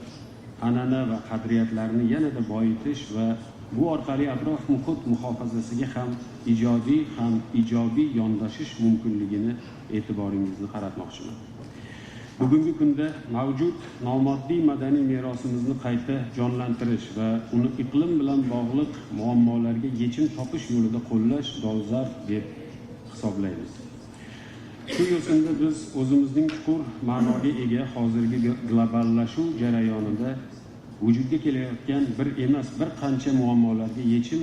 an'ana va qadriyatlarni yanada boyitish va bu orqali atrof muhit muhofazasiga ham ijodiy ham ijobiy yondashish mumkinligini e'tiboringizni qaratmoqchiman. Bugungi kunda mavjud nomoddiy madaniy merosimizni qayta jonlantirish va uni iqlim bilan bog'liq muammolarga yechim topish yo'lida qo'llash dolzarb deb hisoblaymiz. Shu yo'sinda biz o'zimizning chuqur ma'noga ega hozirgi globallashuv jarayonida vujudga kelayotgan bir emas, bir qancha muammolarga yechim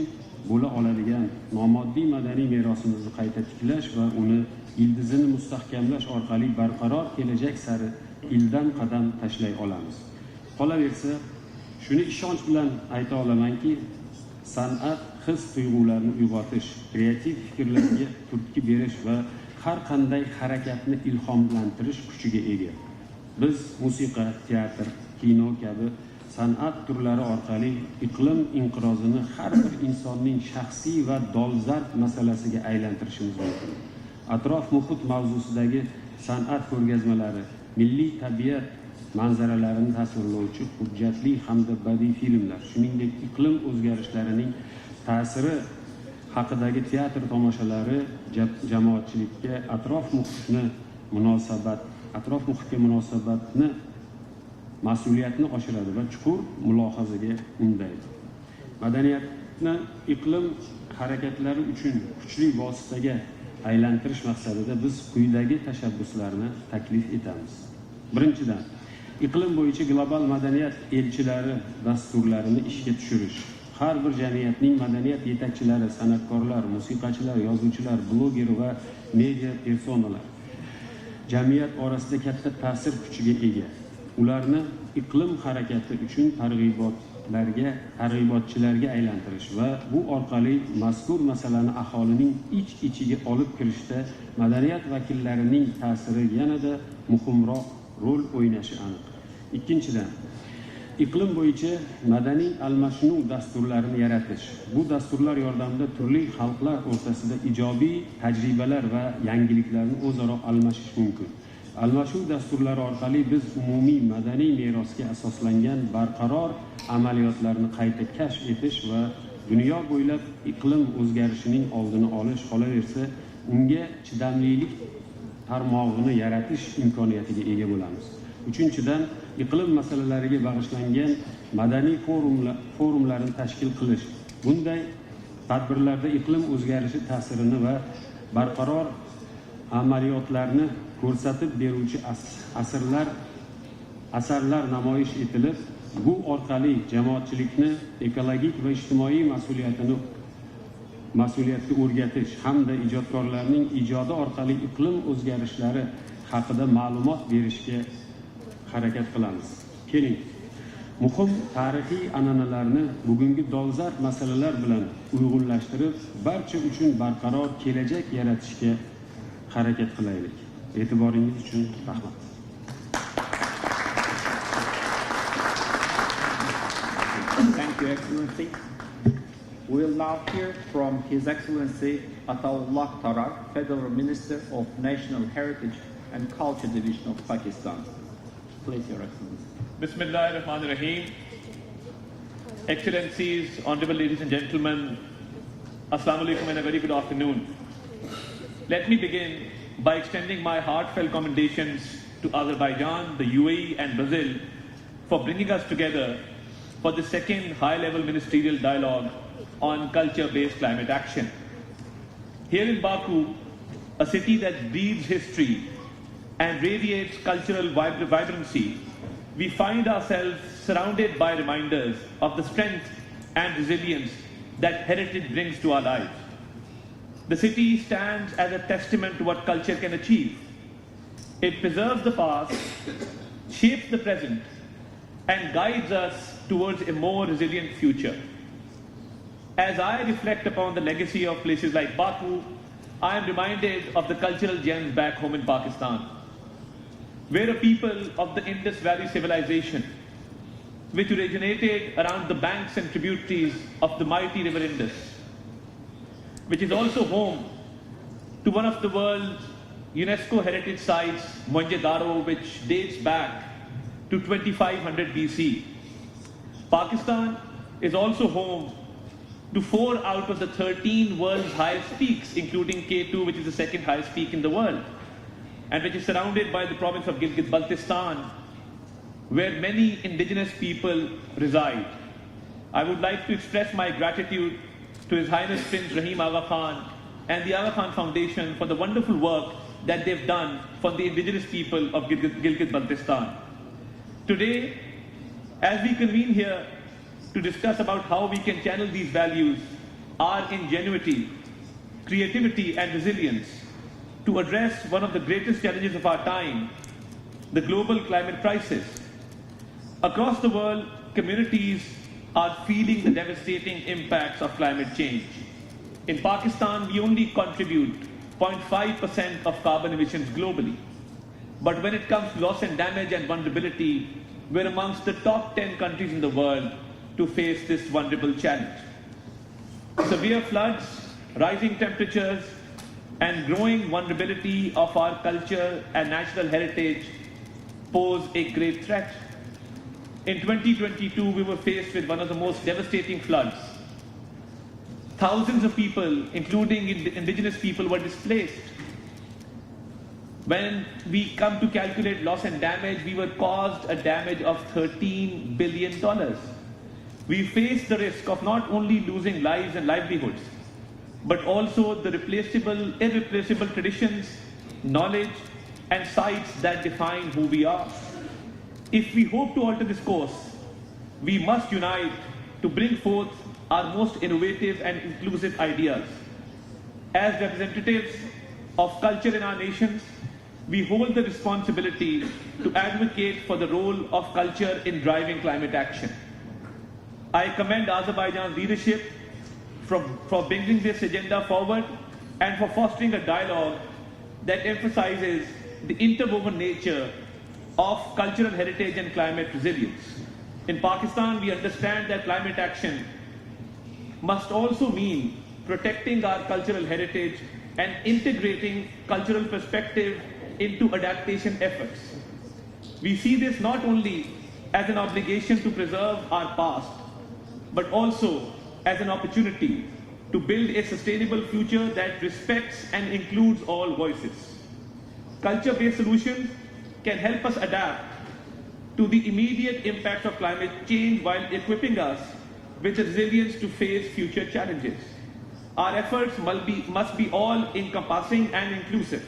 bo'la oladigan nomoddiy madaniy merosimizni qayta tiklash va uni ildizini mustahkamlash orqali barqaror kelajak sari ildan qadam tashlay olamiz. Qolaversa, shuni ishonch bilan ayta olamanki, san'at his-tuyg'ularni uyg'otish, kreativ fikrlarga turtki berish va har qanday harakatni ilhomlantirish kuchiga ega. Biz musiqa, teatr, kino kabi san'at turlari orqali iqlim inqirozini har bir insonning shaxsiy va dolzarb masalasiga aylantirishimiz mumkin. Atrof muhit mavzusidagi san'at ko'rgazmalari, milliy tabiat manzaralarini tasvirlovchi hujjatli hamda badiiy filmlar, shuningdek iqlim o'zgarishlarining ta'siri haqidagi teatr tomoshalari jamoatchilikka atrof muhitga munosabatni mas'uliyatni oshiradi va chuqur mulohazaga undaydi. Madaniyatni iqlim harakatlari uchun kuchli vositaga aylantirish maqsadida biz quyidagi tashabbuslarni taklif etamiz. Birinchidan, iqlim bo'yicha global madaniyat elchilari dasturlarini ishga tushirish. Har bir jamiyatning madaniyat yetakchilari, san'atkorlar, musiqachilar, yozuvchilar, bloger va media personalar jamiyat orasida katta ta'sir kuchiga ega. Ularni iqlim harakati uchun targ'ibotchilarga aylantirish va bu orqali mazkur masalani aholining ich-ichiga olib kirishda madaniyat vakillarining ta'siri yanada muhimroq rol o'ynashi aniq. Ikkinchidan, iqlim bo'yicha madaniy almashinuv dasturlarini yaratish. Bu dasturlar yordamida turli xalqlar o'rtasida ijobiy tajribalar va yangiliklarni o'zaro almashish mumkin. Almashuv dasturlari orqali biz umumiy madaniy merosga asoslangan barqaror amaliyotlarni qayta kashf etish va dunyo bo'ylab iqlim o'zgarishining oldini olish, qolaversa, unga chidamlilik tarmog'ini yaratish imkoniyatiga ega bo'lamiz. Uchinchidan, iqlim masalalariga bag'ishlangan madaniy forumlarni tashkil qilish. Bunday tadbirlarda iqlim o'zgarishi ta'sirini va barqaror amaliyotlarni ko'rsatib beruvchi asarlar namoyish etilib, bu orqali jamoatchilikni ekologik va ijtimoiy mas'uliyatga o'rgatish hamda ijodkorlarning ijodi orqali iqlim o'zgarishlari haqida ma'lumot berishga harakat qilamiz. Keling, muhim tarixiy an'analarni bugungi dolzarb masalalar bilan uyg'unlashtirib, barcha uchun barqaror kelajak yaratishga harakat qilaylik. E'tiboringiz uchun rahmat. Thank you, Excellency. We will now hear from His Excellency Ataullah Tarak, Federal Minister of National Heritage and Culture Division of Pakistan. Please, Your Excellency. Bismillah ar-Rahman ar-Rahim. Excellencies, honorable ladies and gentlemen, Assalamu alaikum and a very good afternoon. Let me begin by extending my heartfelt commendations to Azerbaijan, the UAE and Brazil for bringing us together for the second high-level ministerial dialogue on culture-based climate action. Here in Baku, a city that breathes history and radiates cultural vibrancy, we find ourselves surrounded by reminders of the strength and resilience that heritage brings to our lives. The city stands as a testament to what culture can achieve. It preserves the past, shapes the present, and guides us towards a more resilient future. As I reflect upon the legacy of places like Baku, I am reminded of the cultural gems back home in Pakistan, where a people of the Indus Valley civilization, which originated around the banks and tributaries of the mighty river Indus, which is also home to one of the world's UNESCO heritage sites, Mohenjo-daro, which dates back to 2500 BC. Pakistan is also home to 4 out of the 13 world's highest peaks, including K2, which is the second highest peak in the world, and which is surrounded by the province of Gilgit-Baltistan, where many indigenous people reside. I would like to express my gratitude to His Highness Prince Rahim Aga Khan and the Aga Khan Foundation for the wonderful work that they've done for the indigenous people of Gilgit-Baltistan. Today, as we convene here to discuss about how we can channel these values, our ingenuity, creativity and resilience to address one of the greatest challenges of our time, the global climate crisis. Across the world, communities are feeling the devastating impacts of climate change. In Pakistan, we only contribute 0.5% of carbon emissions globally. But when it comes to loss and damage and vulnerability, we're amongst the top 10 countries in the world to face this vulnerable challenge. Severe floods, rising temperatures, and growing vulnerability of our culture and natural heritage pose a great threat. In 2022, we were faced with one of the most devastating floods. Thousands of people, including indigenous people, were displaced. When we come to calculate loss and damage, we were caused a damage of $13 billion. We face the risk of not only losing lives and livelihoods, but also the irreplaceable traditions, knowledge, and sites that define who we are. If we hope to alter this course, we must unite to bring forth our most innovative and inclusive ideas. As representatives of culture in our nations, we hold the responsibility to advocate for the role of culture in driving climate action. I commend Azerbaijan's leadership for bringing this agenda forward and for fostering a dialogue that emphasizes the interwoven nature of cultural heritage and climate resilience. In Pakistan, we understand that climate action must also mean protecting our cultural heritage and integrating cultural perspective into adaptation efforts. We see this not only as an obligation to preserve our past, but also as an opportunity to build a sustainable future that respects and includes all voices. Culture-based solutions can help us adapt to the immediate impacts of climate change while equipping us with the resilience to face future challenges. Our efforts must be all-encompassing and inclusive.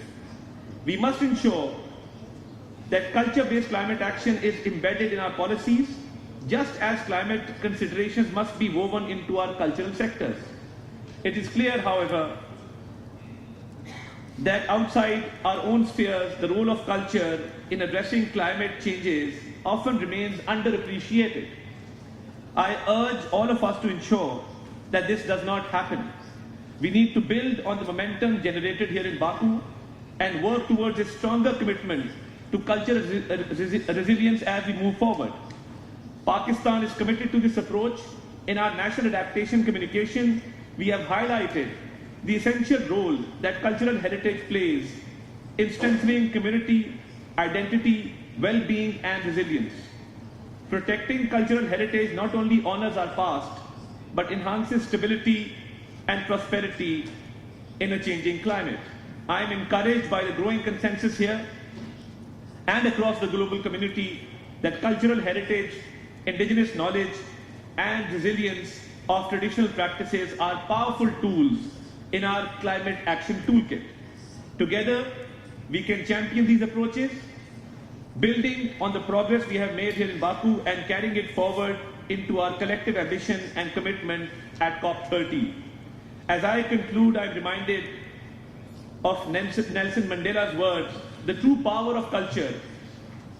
We must ensure that culture-based climate action is embedded in our policies, just as climate considerations must be woven into our cultural sectors. It is clear, however, that outside our own spheres, the role of culture in addressing climate changes often remains underappreciated. I urge all of us to ensure that this does not happen. We need to build on the momentum generated here in Baku and work towards a stronger commitment to cultural resilience as we move forward. Pakistan is committed to this approach. In our national adaptation communication, we have highlighted the essential role that cultural heritage plays in strengthening community, identity, well-being, and resilience. Protecting cultural heritage not only honors our past, but enhances stability and prosperity in a changing climate. I am encouraged by the growing consensus here and across the global community that cultural heritage, indigenous knowledge, and resilience of traditional practices are powerful tools in our climate action toolkit. Together, we can champion these approaches, building on the progress we have made here in Baku and carrying it forward into our collective ambition and commitment at COP30. As I conclude, I'm reminded of Nelson Mandela's words, the true power of culture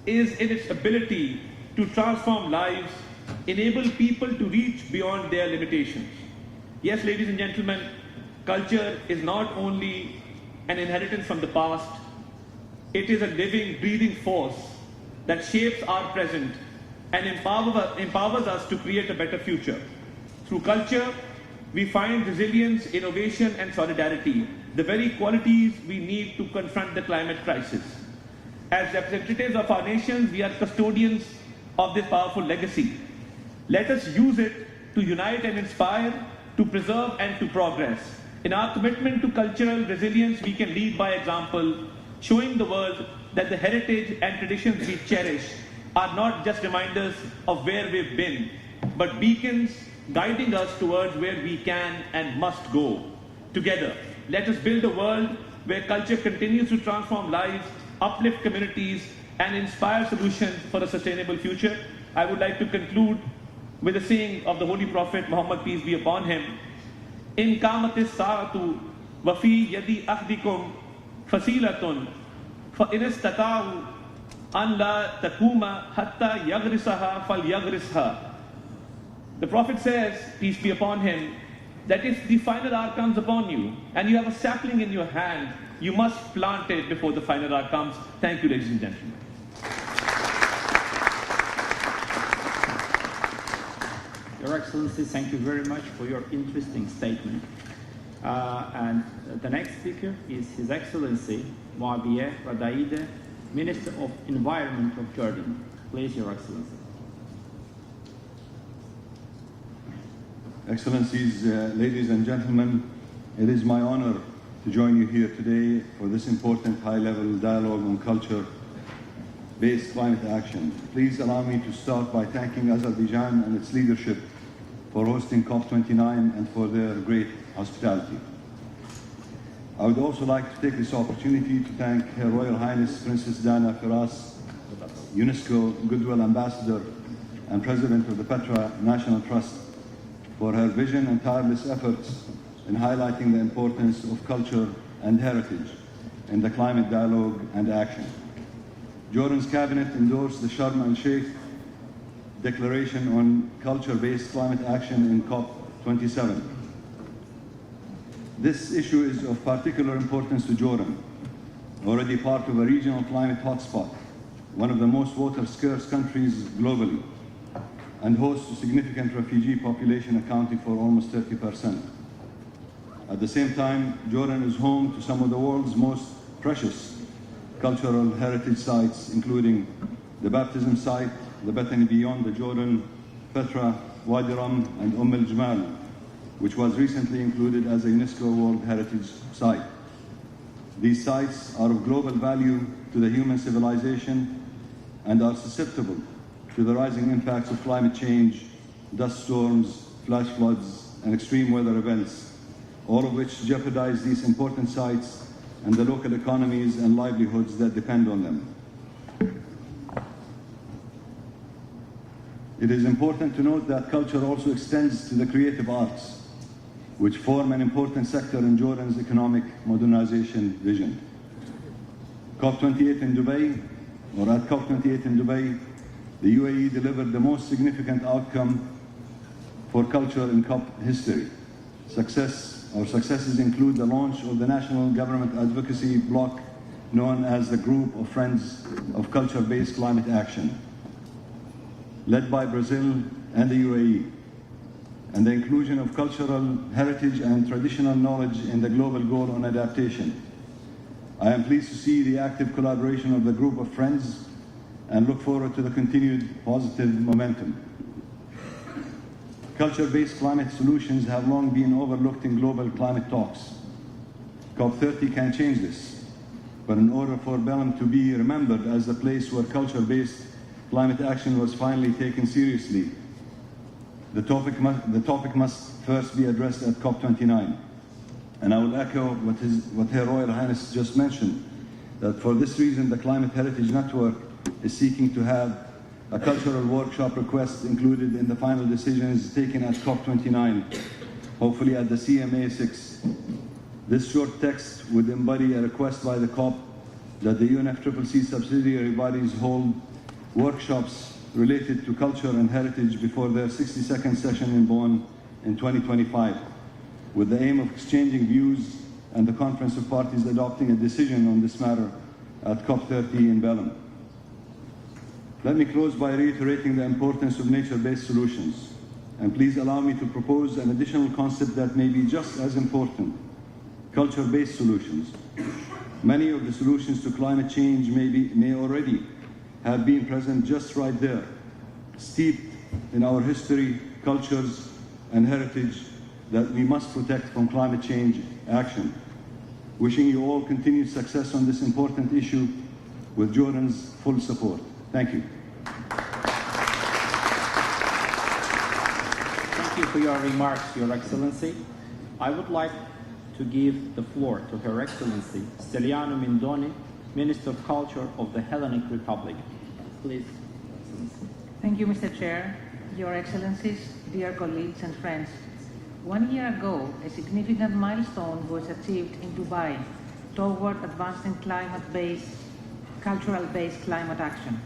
is in its ability to transform lives, enable people to reach beyond their limitations. Yes, ladies and gentlemen, culture is not only an inheritance from the past, it is a living, breathing force that shapes our present and empowers us to create a better future. Through culture, we find resilience, innovation, and solidarity, the very qualities we need to confront the climate crisis. As representatives of our nations, we are custodians of this powerful legacy. Let us use it to unite and inspire, to preserve and to progress. In our commitment to cultural resilience, we can lead by example, showing the world that the heritage and traditions we cherish are not just reminders of where we've been, but beacons guiding us towards where we can and must go. Together, let us build a world where culture continues to transform lives, uplift communities, and inspire solutions for a sustainable future. I would like to conclude with a saying of the Holy Prophet Muhammad, peace be upon him. In kamatis sa'atu wa fi yadi ahdikum fasilatun fa in istata'u an la takuma hatta yagrisaha fal yagrisha. The Prophet says, peace be upon him, that if the final hour comes upon you and you have a sapling in your hand, you must plant it before the final hour comes. Thank you, ladies and gentlemen. Your Excellency, thank you very much for your interesting statement. And the next speaker is His Excellency Muawiyeh Radaide, Minister of Environment of Jordan. Please, Your Excellency. Excellencies, ladies and gentlemen, it is my honor to join you here today for this important high-level dialogue on culture-based climate action. Please allow me to start by thanking Azerbaijan and its leadership for hosting COP29 and for their great hospitality. I would also like to take this opportunity to thank Her Royal Highness Princess Diana Firas, UNESCO Goodwill Ambassador and President of the Petra National Trust, for her vision and tireless efforts in highlighting the importance of culture and heritage in the climate dialogue and action. Jordan's cabinet endorsed the Sharm el-Sheikh Declaration on Culture-Based Climate Action in COP27. This issue is of particular importance to Jordan, already part of a regional climate hotspot, one of the most water-scarce countries globally, and hosts a significant refugee population accounting for almost 30%. At the same time, Jordan is home to some of the world's most precious cultural heritage sites, including the baptism site, the Bethany beyond the Jordan, Petra, Wadi Rum, and al-Jamal, which was recently included as a UNESCO World Heritage Site. These sites are of global value to the human civilization and are susceptible to the rising impacts of climate change, dust storms, flash floods, and extreme weather events, all of which jeopardize these important sites and the local economies and livelihoods that depend on them. It is important to note that culture also extends to the creative arts, which form an important sector in Jordan's economic modernization vision. COP28 in Dubai, or at COP28 in Dubai, the UAE delivered the most significant outcome for culture in COP history. Successes include the launch of the National Government Advocacy Bloc, known as the Group of Friends of Culture-Based Climate Action, led by Brazil and the UAE, and the inclusion of cultural heritage and traditional knowledge in the global goal on adaptation. I am pleased to see the active collaboration of the group of friends and look forward to the continued positive momentum. Culture-based climate solutions have long been overlooked in global climate talks. COP30 can change this, but in order for Belém to be remembered as the place where culture-based climate action was finally taken seriously, the topic must first be addressed at COP29. And I will echo what Her Royal Highness just mentioned, that for this reason the Climate Heritage Network is seeking to have a cultural workshop request included in the final decisions taken at COP29, hopefully at the CMA6. This short text would embody a request by the COP that the UNFCCC subsidiary bodies hold workshops related to culture and heritage before their 62nd session in Bonn in 2025, with the aim of exchanging views and the Conference of Parties adopting a decision on this matter at COP30 in Belém. Let me close by reiterating the importance of nature-based solutions, and please allow me to propose an additional concept that may be just as important: culture-based solutions. Many of the solutions to climate change may already have been present just right there, steeped in our history, cultures, and heritage that we must protect from climate change action. Wishing you all continued success on this important issue with Jordan's full support. Thank you. Thank you for your remarks, Your Excellency. I would like to give the floor to Her Excellency Steliano Mindoni, Minister of Culture of the Hellenic Republic. Please. Thank you, Mr. Chair, Your Excellencies, dear colleagues and friends. 1 year ago, a significant milestone was achieved in Dubai toward advancing cultural-based climate action.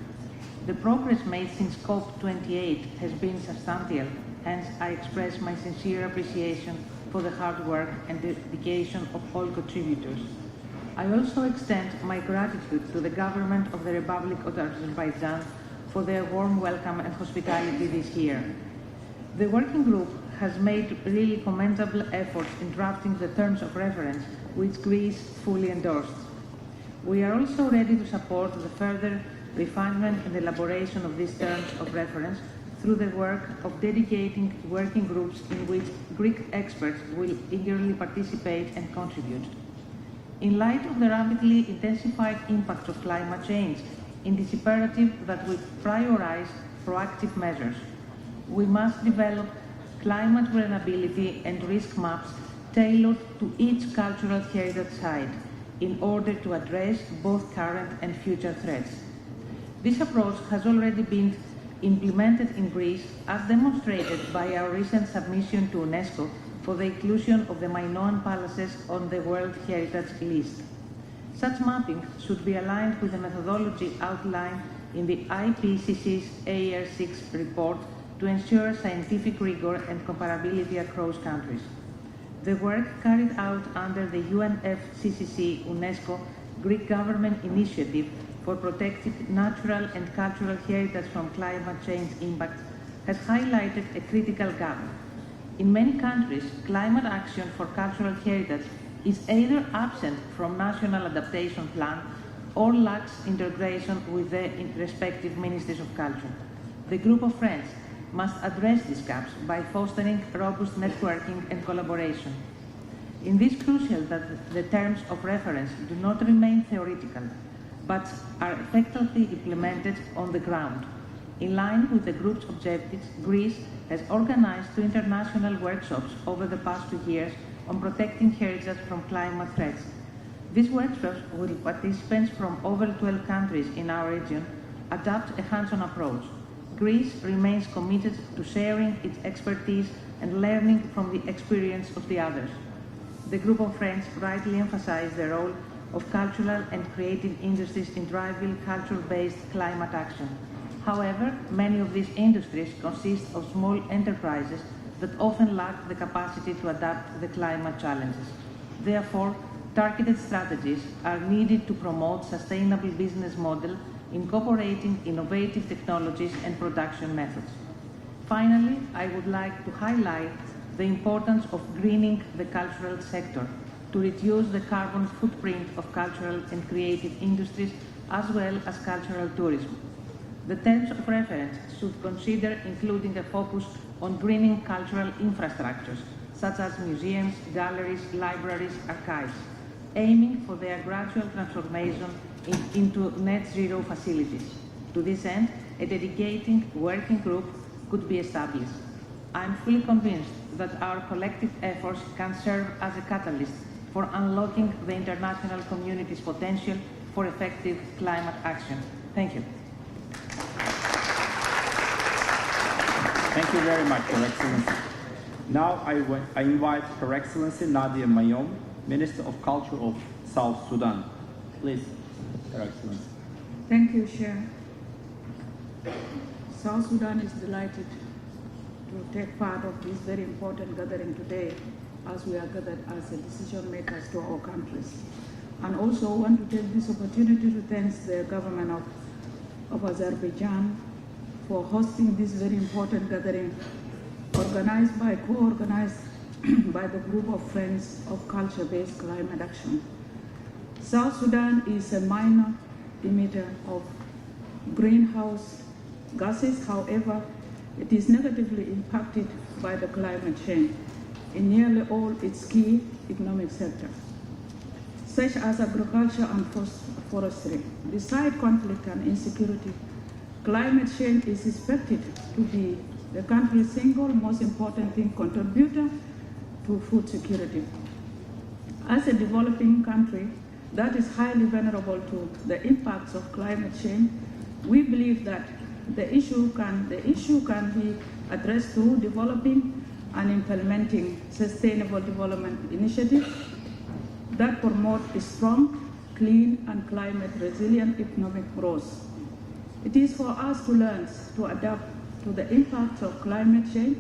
The progress made since COP28 has been substantial, hence I express my sincere appreciation for the hard work and dedication of all contributors. I also extend my gratitude to the government of the Republic of Azerbaijan for their warm welcome and hospitality this year. The working group has made really commendable efforts in drafting the terms of reference, which Greece fully endorsed. We are also ready to support the further refinement and elaboration of these terms of reference through the work of dedicating working groups in which Greek experts will eagerly participate and contribute. In light of the rapidly intensified impact of climate change, it is imperative that we prioritize proactive measures. We must develop climate vulnerability and risk maps tailored to each cultural heritage site in order to address both current and future threats. This approach has already been implemented in Greece, as demonstrated by our recent submission to UNESCO for the inclusion of the Minoan palaces on the World Heritage List. Such mapping should be aligned with the methodology outlined in the IPCC's AR6 report to ensure scientific rigor and comparability across countries. The work carried out under the UNFCCC UNESCO Greek government initiative for protecting natural and cultural heritage from climate change impacts has highlighted a critical gap. In many countries, climate action for cultural heritage is either absent from national adaptation plan or lacks integration with the respective ministries of culture. The group of friends must address these gaps by fostering robust networking and collaboration. It is crucial that the terms of reference do not remain theoretical, but are effectively implemented on the ground. In line with the group's objectives, Greece has organized 2 international workshops over the past 2 years on protecting heritage from climate threats. These workshops will participants from over 12 countries in our region adopt a hands-on approach. Greece remains committed to sharing its expertise and learning from the experience of the others. The group of friends rightly emphasized the role of cultural and creative industries in driving culture-based climate action. However, many of these industries consist of small enterprises that often lack the capacity to adapt to the climate challenges. Therefore, targeted strategies are needed to promote sustainable business models incorporating innovative technologies and production methods. Finally, I would like to highlight the importance of greening the cultural sector. to reduce the carbon footprint of cultural and creative industries as well as cultural tourism. The terms of reference should consider including a focus on greening cultural infrastructures, such as museums, galleries, libraries, archives, aiming for their gradual transformation into net zero facilities. To this end, a dedicated working group could be established. I am fully convinced that our collective efforts can serve as a catalyst for unlocking the international community's potential for effective climate action. Thank you. Thank you very much, Your Excellency. Now I invite Her Excellency Nadia Mayom, Minister of Culture of South Sudan. Please, Her Excellency. Thank you, Chair. South Sudan is delighted to take part of this very important gathering today as we are gathered as decision makers to our countries. And also want to take this opportunity to thank the government of Azerbaijan for hosting this very important gathering co-organized by the group of Friends of Culture-Based Climate Action. South Sudan is a minor emitter of greenhouse gases. However, it is negatively impacted by the climate change in nearly all its key economic sectors, such as agriculture and forestry. Beside conflict and insecurity, climate change is expected to be the country's single most important contributor to food security. As a developing country that is highly vulnerable to the impacts of climate change, we believe that the issue can be addressed through developing and implementing sustainable development initiatives that promote a strong, clean, and climate-resilient economic growth. It is for us to learn to adapt to the impacts of climate change,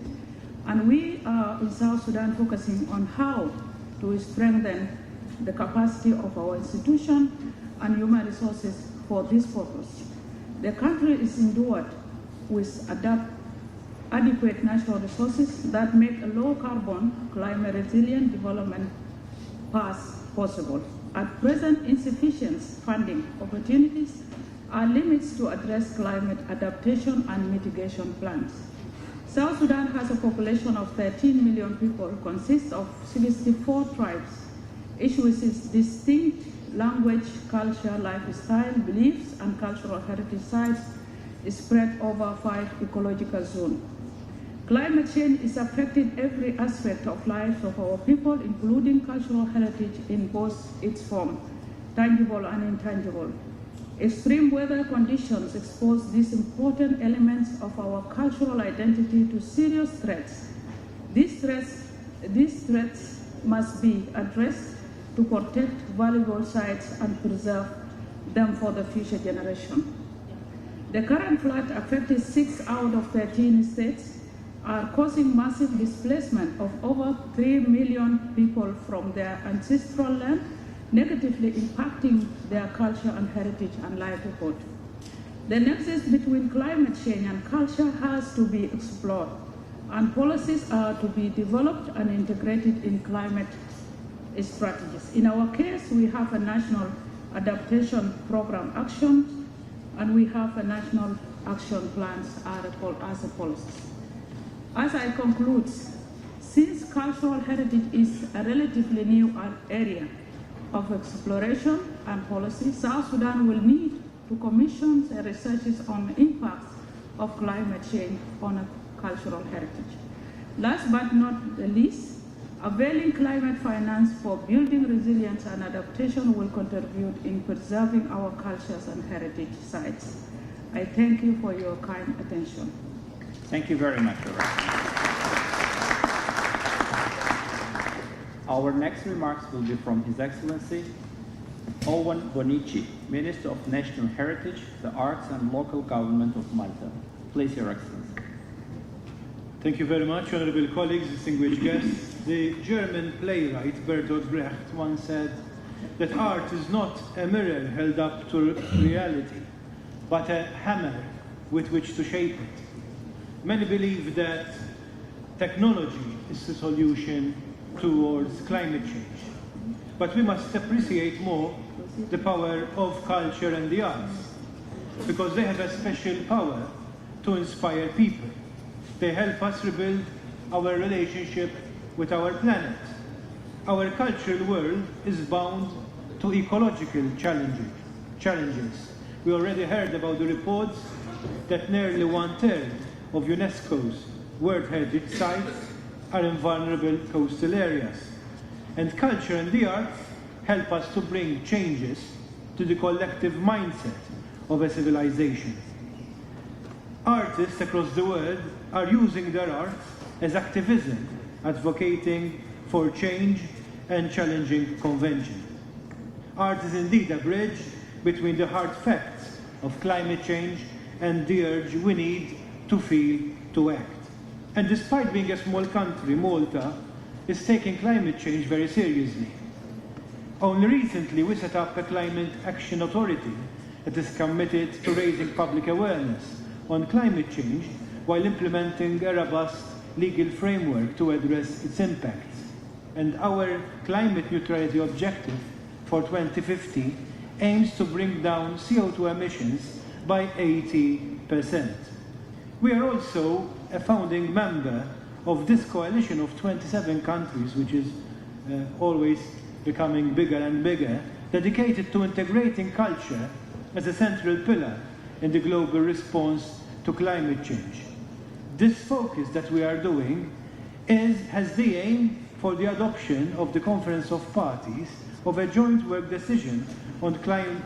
and we are in South Sudan focusing on how to strengthen the capacity of our institutions and human resources for this purpose. The country is endured with adequate natural resources that make a low-carbon, climate-resilient development path possible. At present, insufficient funding opportunities are limits to address climate adaptation and mitigation plans. South Sudan has a population of 13 million people, consists of 64 tribes, each with its distinct language, culture, lifestyle, beliefs, and cultural heritage sites spread over 5 ecological zones. Climate change is affecting every aspect of life of our people, including cultural heritage in both its form, tangible and intangible. Extreme weather conditions expose these important elements of our cultural identity to serious threats. These threats must be addressed to protect valuable sites and preserve them for the future generation. The current flood affected 6 out of 13 states are causing massive displacement of over 3 million people from their ancestral land, negatively impacting their culture and heritage and livelihood. The nexus between climate change and culture has to be explored, and policies are to be developed and integrated in climate strategies. In our case, we have a national adaptation program action, and we have a national action plans as a policy. As I conclude, since cultural heritage is a relatively new area of exploration and policy, South Sudan will need to commission research on the impacts of climate change on a cultural heritage. Last but not the least, availing climate finance for building resilience and adaptation will contribute in preserving our cultures and heritage sites. I thank you for your kind attention. Thank you very much, Your Excellency. Our next remarks will be from His Excellency Owen Bonici, Minister of National Heritage, the Arts and Local Government of Malta. Please, Your Excellency. Thank you very much, honorable colleagues, distinguished guests. The German playwright Bertolt Brecht once said that art is not a mirror held up to reality, but a hammer with which to shape it. Many believe that technology is the solution towards climate change. but we must appreciate more the power of culture and the arts, because they have a special power to inspire people. They help us rebuild our relationship with our planet. Our cultural world is bound to ecological challenges. We already heard about the reports that nearly 1/3 of UNESCO's World Heritage Sites are in vulnerable coastal areas. And culture and the arts help us to bring changes to the collective mindset of a civilization. Artists across the world are using their art as activism, advocating for change and challenging convention. Art is indeed a bridge between the hard facts of climate change and the urge we need to feel to act. And despite being a small country, Malta is taking climate change very seriously. Only recently we set up a Climate Action Authority that is committed to raising public awareness on climate change while implementing a robust legal framework to address its impacts. And our climate neutrality objective for 2050 aims to bring down CO2 emissions by 80%. We are also a founding member of this coalition of 27 countries, which is always becoming bigger and bigger, dedicated to integrating culture as a central pillar in the global response to climate change. This focus that we are doing has the aim for the adoption of the Conference of Parties of a joint work decision on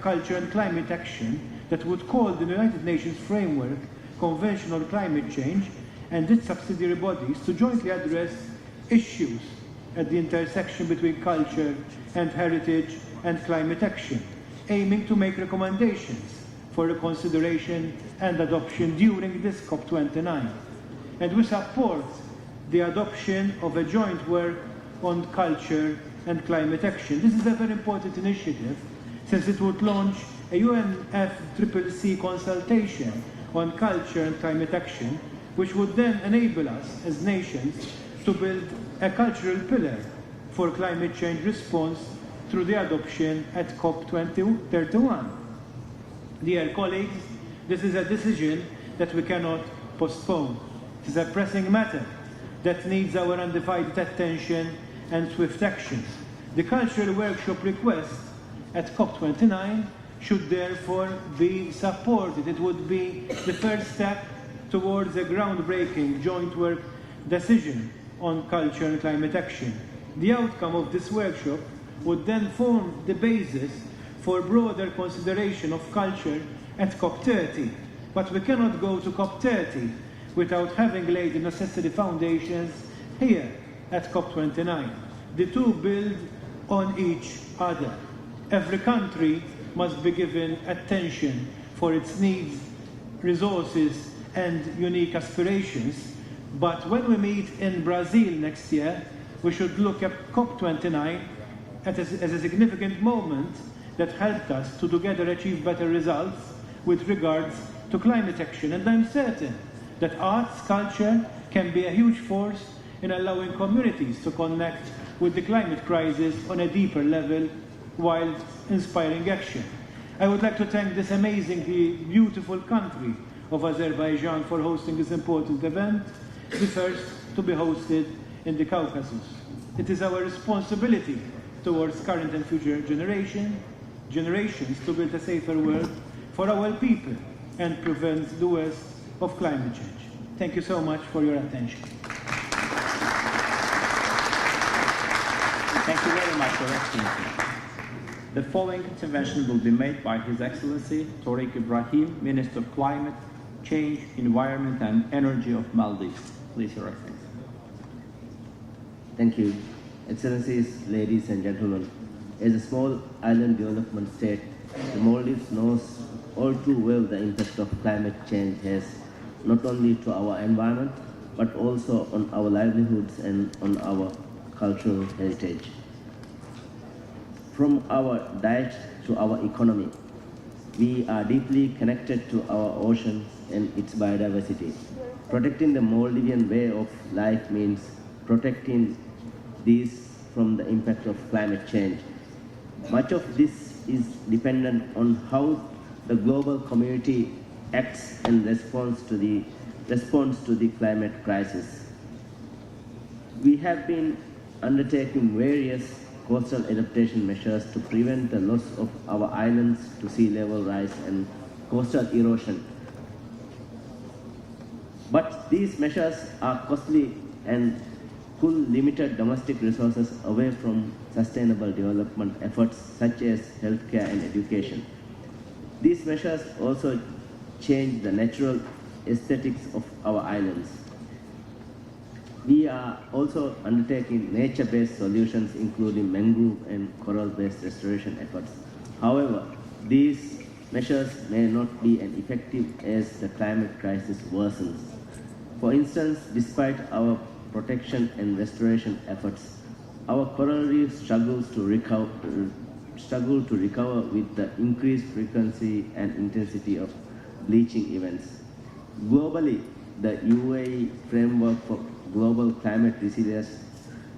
culture and climate action that would call the United Nations Framework Convention on Climate Change and its subsidiary bodies to jointly address issues at the intersection between culture and heritage and climate action, aiming to make recommendations for reconsideration and adoption during this COP29. And we support the adoption of a joint work on culture and climate action. This is a very important initiative since it would launch a UNFCCC consultation on culture and climate action, which would then enable us as nations to build a cultural pillar for climate change response through the adoption at COP31. Dear colleagues, this is a decision that we cannot postpone. It is a pressing matter that needs our undivided attention and swift actions. The cultural workshop request at COP29 should therefore be supported. It would be the first step towards a groundbreaking joint work decision on culture and climate action. The outcome of this workshop would then form the basis for broader consideration of culture at COP30. But we cannot go to COP30 without having laid the necessary foundations here at COP29. The two build on each other. Every country must be given attention for its needs, resources, and unique aspirations. But when we meet in Brazil next year, we should look at COP29 as a significant moment that helped us to together achieve better results with regards to climate action. And I'm certain that arts, culture can be a huge force in allowing communities to connect with the climate crisis on a deeper level while inspiring action. I would like to thank this amazingly beautiful country of Azerbaijan for hosting this important event, the first to be hosted in the Caucasus. It is our responsibility towards current and future generations to build a safer world for our people and prevent the worst of climate change. Thank you so much for your attention. Thank you very much, Your Excellency. The following intervention will be made by His Excellency Tariq Ibrahim, Minister of Climate Change, Environment and Energy of Maldives. Please, Your Excellency. Thank you. Excellencies, ladies and gentlemen, as a small island development state, the Maldives knows all too well the impact of climate change has not only to our environment, but also on our livelihoods and on our cultural heritage. From our diet to our economy, we are deeply connected to our oceans and its biodiversity. Protecting the Maldivian way of life means protecting these from the impact of climate change. Much of this is dependent on how the global community acts and responds to the climate crisis. We have been undertaking various coastal adaptation measures to prevent the loss of our islands to sea level rise and coastal erosion. But these measures are costly and pull limited domestic resources away from sustainable development efforts such as healthcare and education. These measures also change the natural aesthetics of our islands. We are also undertaking nature-based solutions including mangrove and coral-based restoration efforts. However, these measures may not be as effective as the climate crisis worsens. For instance, despite our protection and restoration efforts, our coral reefs struggle to recover with the increased frequency and intensity of bleaching events. Globally, the UAE Framework for Global Climate Resilience,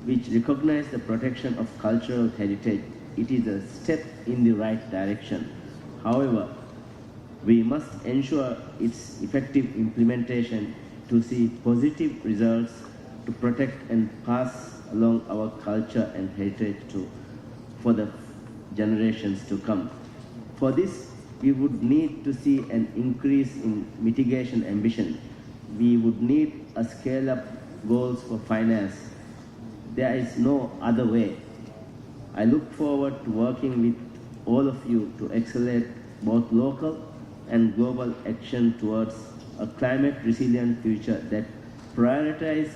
which recognizes the protection of cultural heritage, it is a step in the right direction. However, we must ensure its effective implementation to see positive results, to protect and pass along our culture and heritage for the generations to come. For this, we would need to see an increase in mitigation ambition. We would need a scale-up goals for finance. There is no other way. I look forward to working with all of you to accelerate both local and global action towards a climate-resilient future that prioritizes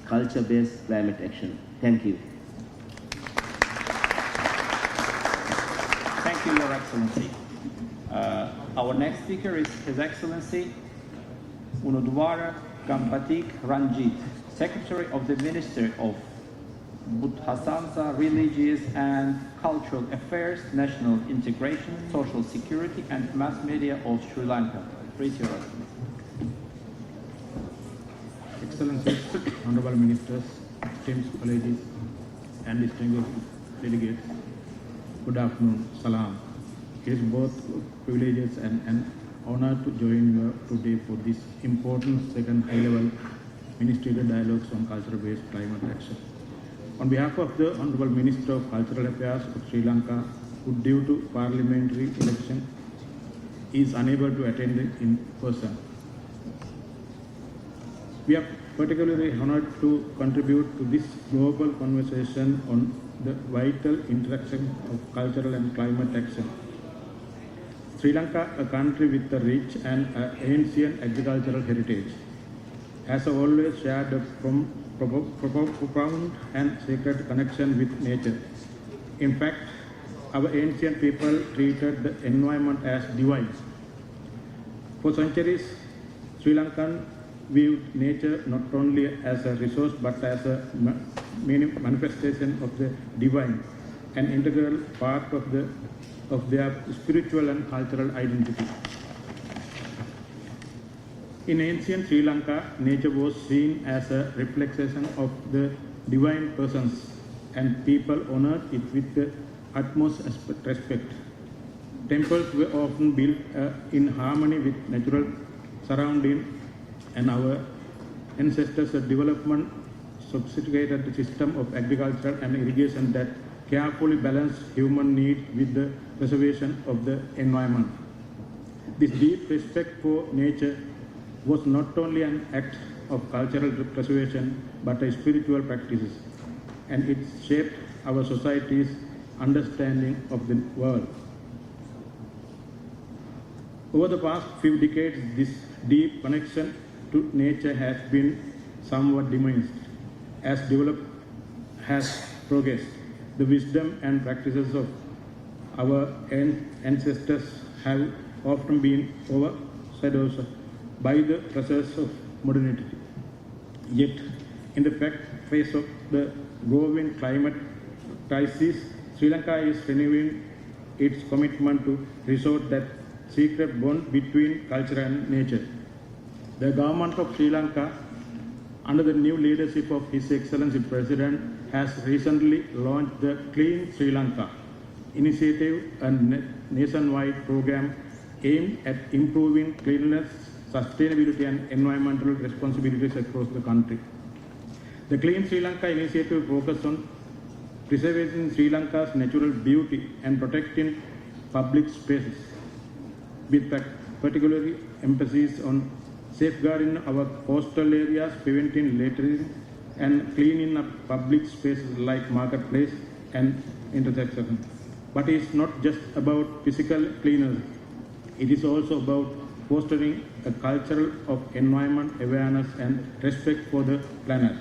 culture-based climate action. Thank you. Thank you, Your Excellency. Our next speaker is His Excellency Unudwara Gampatik Ranjit, Secretary of the Ministry of Buddhasansa, Religious and Cultural Affairs, National Integration, Social Security and Mass Media of Sri Lanka. Please, Your Excellency. Excellencies, Honorable Ministers, esteemed colleagues and distinguished delegates, good afternoon, salam. It is both privileges and an honor to join you today for this important second high-level ministerial dialogues on culture-based climate action. On behalf of the Honorable Minister of Cultural Affairs of Sri Lanka, who due to parliamentary election is unable to attend in person, we are particularly honored to contribute to this global conversation on the vital interaction of cultural and climate action. Sri Lanka, a country with a rich and ancient agricultural heritage, has always shared a profound and sacred connection with nature. In fact, our ancient people treated the environment as divine. For centuries, Sri Lankan viewed nature not only as a resource but as a manifestation of the divine, an integral part of their spiritual and cultural identity. In ancient Sri Lanka, nature was seen as a reflection of the divine presence, and people honored it with the utmost respect. Temples were often built in harmony with natural surroundings, and our ancestors developed a sophisticated system of agriculture and irrigation that carefully balanced human needs with the preservation of the environment. This deep respect for nature was not only an act of cultural preservation but a spiritual practice, and it shaped our society's understanding of the world. Over the past few decades, this deep connection to nature has been somewhat diminished. As development has progressed, the wisdom and practices of our ancestors have often been overshadowed by the pressures of modernity. Yet, in the face of the growing climate crisis, Sri Lanka is renewing its commitment to restore that secret bond between culture and nature. The government of Sri Lanka, under the new leadership of His Excellency President, has recently launched the Clean Sri Lanka initiative and nationwide program aimed at improving cleanliness, sustainability and environmental responsibilities across the country. The Clean Sri Lanka initiative focuses on preserving Sri Lanka's natural beauty and protecting public spaces, with particularly emphasis on safeguarding our coastal areas, preventing littering, and cleaning up public spaces like marketplace and intersections. But it's not just about physical cleanliness. It is also about fostering a culture of environment awareness and respect for the planet.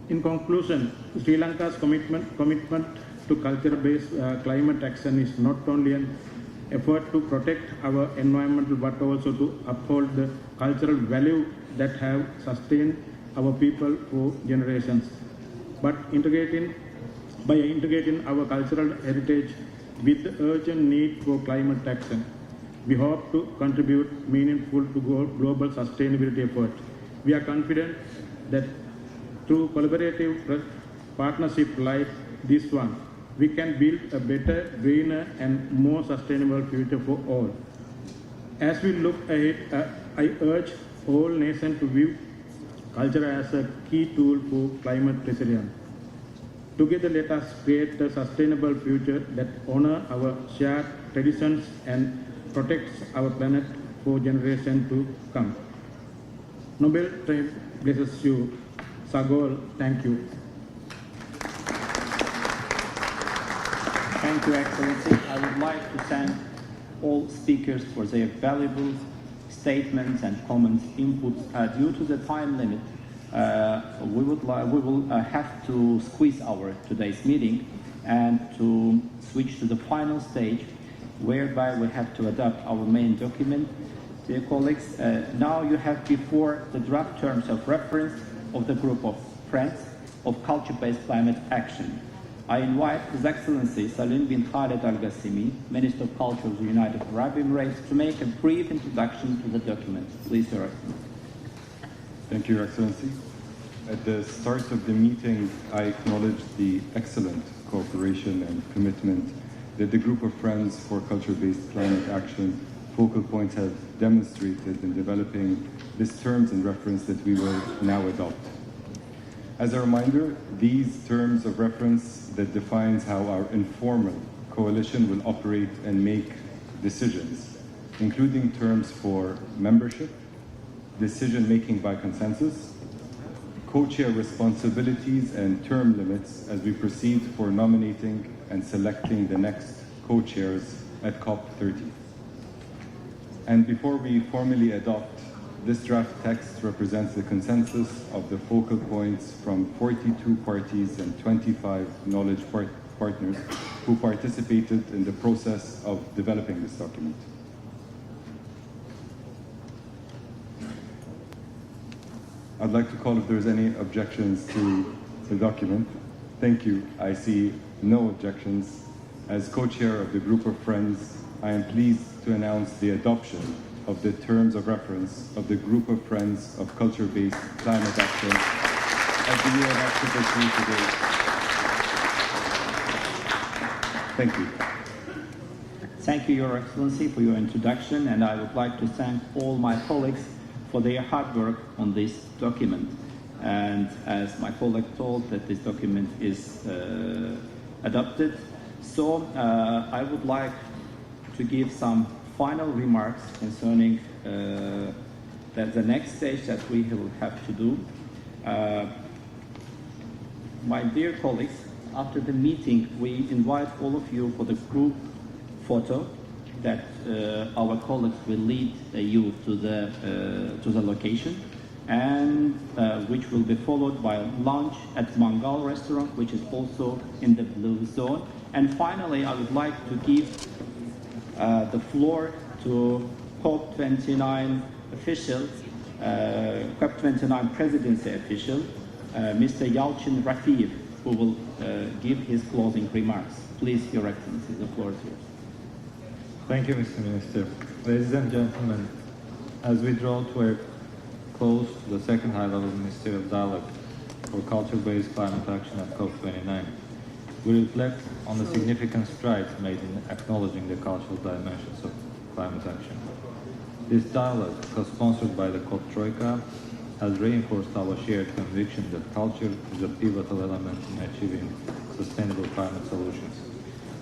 In conclusion, Sri Lanka's commitment to culture-based climate action is not only an effort to protect our environment but also to uphold the cultural value that have sustained our people for generations. By integrating our cultural heritage with the urgent need for climate action, we hope to contribute meaningful to global sustainability efforts. We are confident that through collaborative partnership like this one, we can build a better, greener and more sustainable future for all. As we look ahead, I urge all nations to view culture as a key tool for climate resilience. Together, let us create a sustainable future that honors our shared traditions and protects our planet for generations to come. Nobel Prize blesses you. Sagol, thank you. Thank you, Excellency. I would like to thank all speakers for their valuable statements and comments, inputs. Due to the time limit, we will have to squeeze our today's meeting and to switch to the final stage, whereby we have to adopt our main document. Dear colleagues, now you have before the draft terms of reference of the group of friends of culture-based climate action. I invite His Excellency Salim bin Khaled Al Qassimi, Minister of Culture of the United Arab Emirates, to make a brief introduction to the document. Please, Your Excellency. Thank you, Your Excellency. At the start of the meeting, I acknowledge the excellent cooperation and commitment that the group of Friends for Culture-Based Climate Action focal points have demonstrated in developing these terms and reference that we will now adopt. As a reminder, these terms of reference that defines how our informal coalition will operate and make decisions, including terms for membership, decision-making by consensus, co-chair responsibilities and term limits as we proceed for nominating and selecting the next co-chairs at COP30. And before we formally adopt, this draft text represents the consensus of the focal points from 42 parties and 25 knowledge partners who participated in the process of developing this document. I'd like to call if there's any objections to the document. Thank you. I see no objections. As co-chair of the group of Friends, I am pleased to announce the adoption of the terms of reference of the group of Friends of Culture-Based Climate Action at the UN Activity today. Thank you. Thank you, Your Excellency, for your introduction, and I would like to thank all my colleagues for their hard work on this document. And as my colleague told, that this document is adopted. So I would like to give some final remarks concerning the next stage that we will have to do. My dear colleagues, after the meeting, we invite all of you for the group photo that our colleagues will lead you to the location, and which will be followed by lunch at Mangal restaurant, which is also in the blue zone. And finally, I would like to give the floor to COP29 official, COP29 presidency official, Mr. Yalchin Rafiyev, who will give his closing remarks. Please, Your Excellency, the floor is yours. Thank you, Mr. Minister. Ladies and gentlemen, as we draw to a close to the second high-level ministerial dialogue for culture-based climate action at COP29. We reflect on the significant strides made in acknowledging the cultural dimensions of climate action. This dialogue, co-sponsored by the COP Troika, has reinforced our shared conviction that culture is a pivotal element in achieving sustainable climate solutions.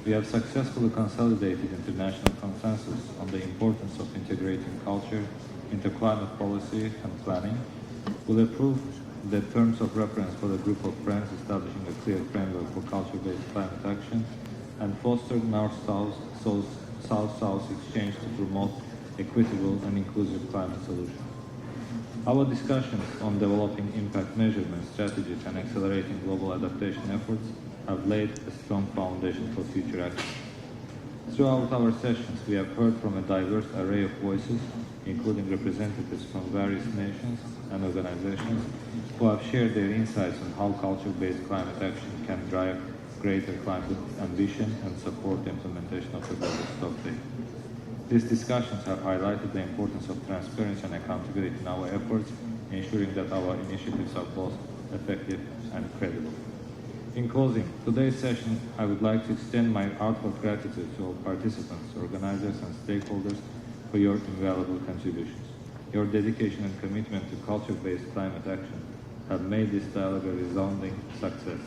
We have successfully consolidated international consensus on the importance of integrating culture into climate policy and planning. We'll approve the terms of reference for the group of friends, establishing a clear framework for culture-based climate action, and foster North-South exchange to promote equitable and inclusive climate solutions. Our discussions on developing impact measurement strategies and accelerating global adaptation efforts have laid a strong foundation for future action. Throughout our sessions, we have heard from a diverse array of voices, including representatives from various nations and organizations, who have shared their insights on how culture-based climate action can drive greater climate ambition and support the implementation of the global stocktake. These discussions have highlighted the importance of transparency and accountability in our efforts, ensuring that our initiatives are both effective and credible. In closing today's session, I would like to extend my heartfelt gratitude to all participants, organizers, and stakeholders for your invaluable contributions. Your dedication and commitment to culture-based climate action have made this dialogue a resounding success.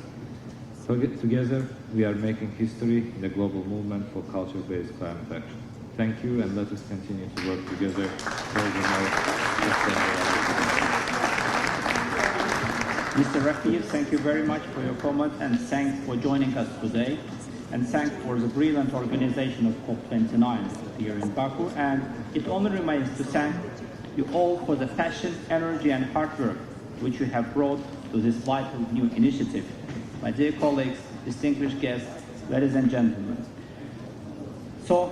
Together, we are making history in the global movement for culture-based climate action. Thank you, and let us continue to work together towards a more sustainable. Mr. Rafi, thank you very much for your comment, and thanks for joining us today. And thanks for the brilliant organization of COP29 here in Baku. And it only remains to thank you all for the passion, energy, and hard work which you have brought to this vital new initiative. My dear colleagues, distinguished guests, ladies and gentlemen. So,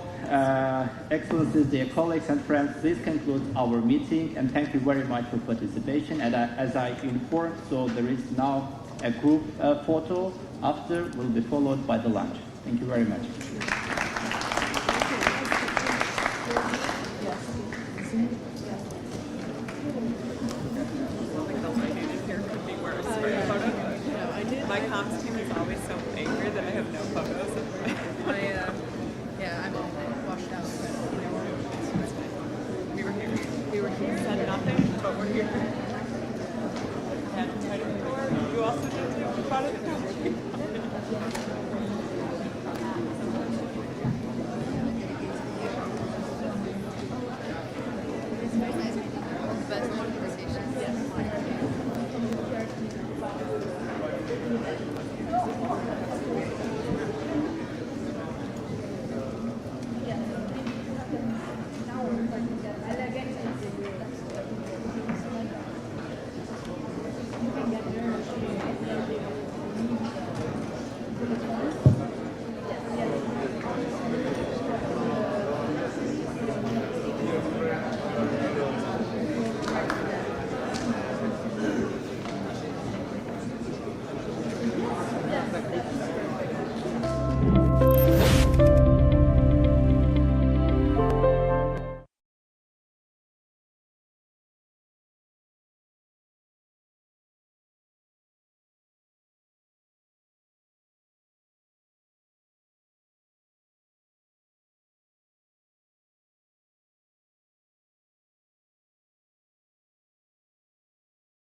Excellencies, dear colleagues and friends, this concludes our meeting, and thank you very much for participation. And as I informed, so there is now a group photo after, will be followed by the lunch. Thank you very much. My comms team is always so angry that I have no photos of my, yeah, I'm all washed out, but you know, we were here. We were here. Said nothing, but we're here.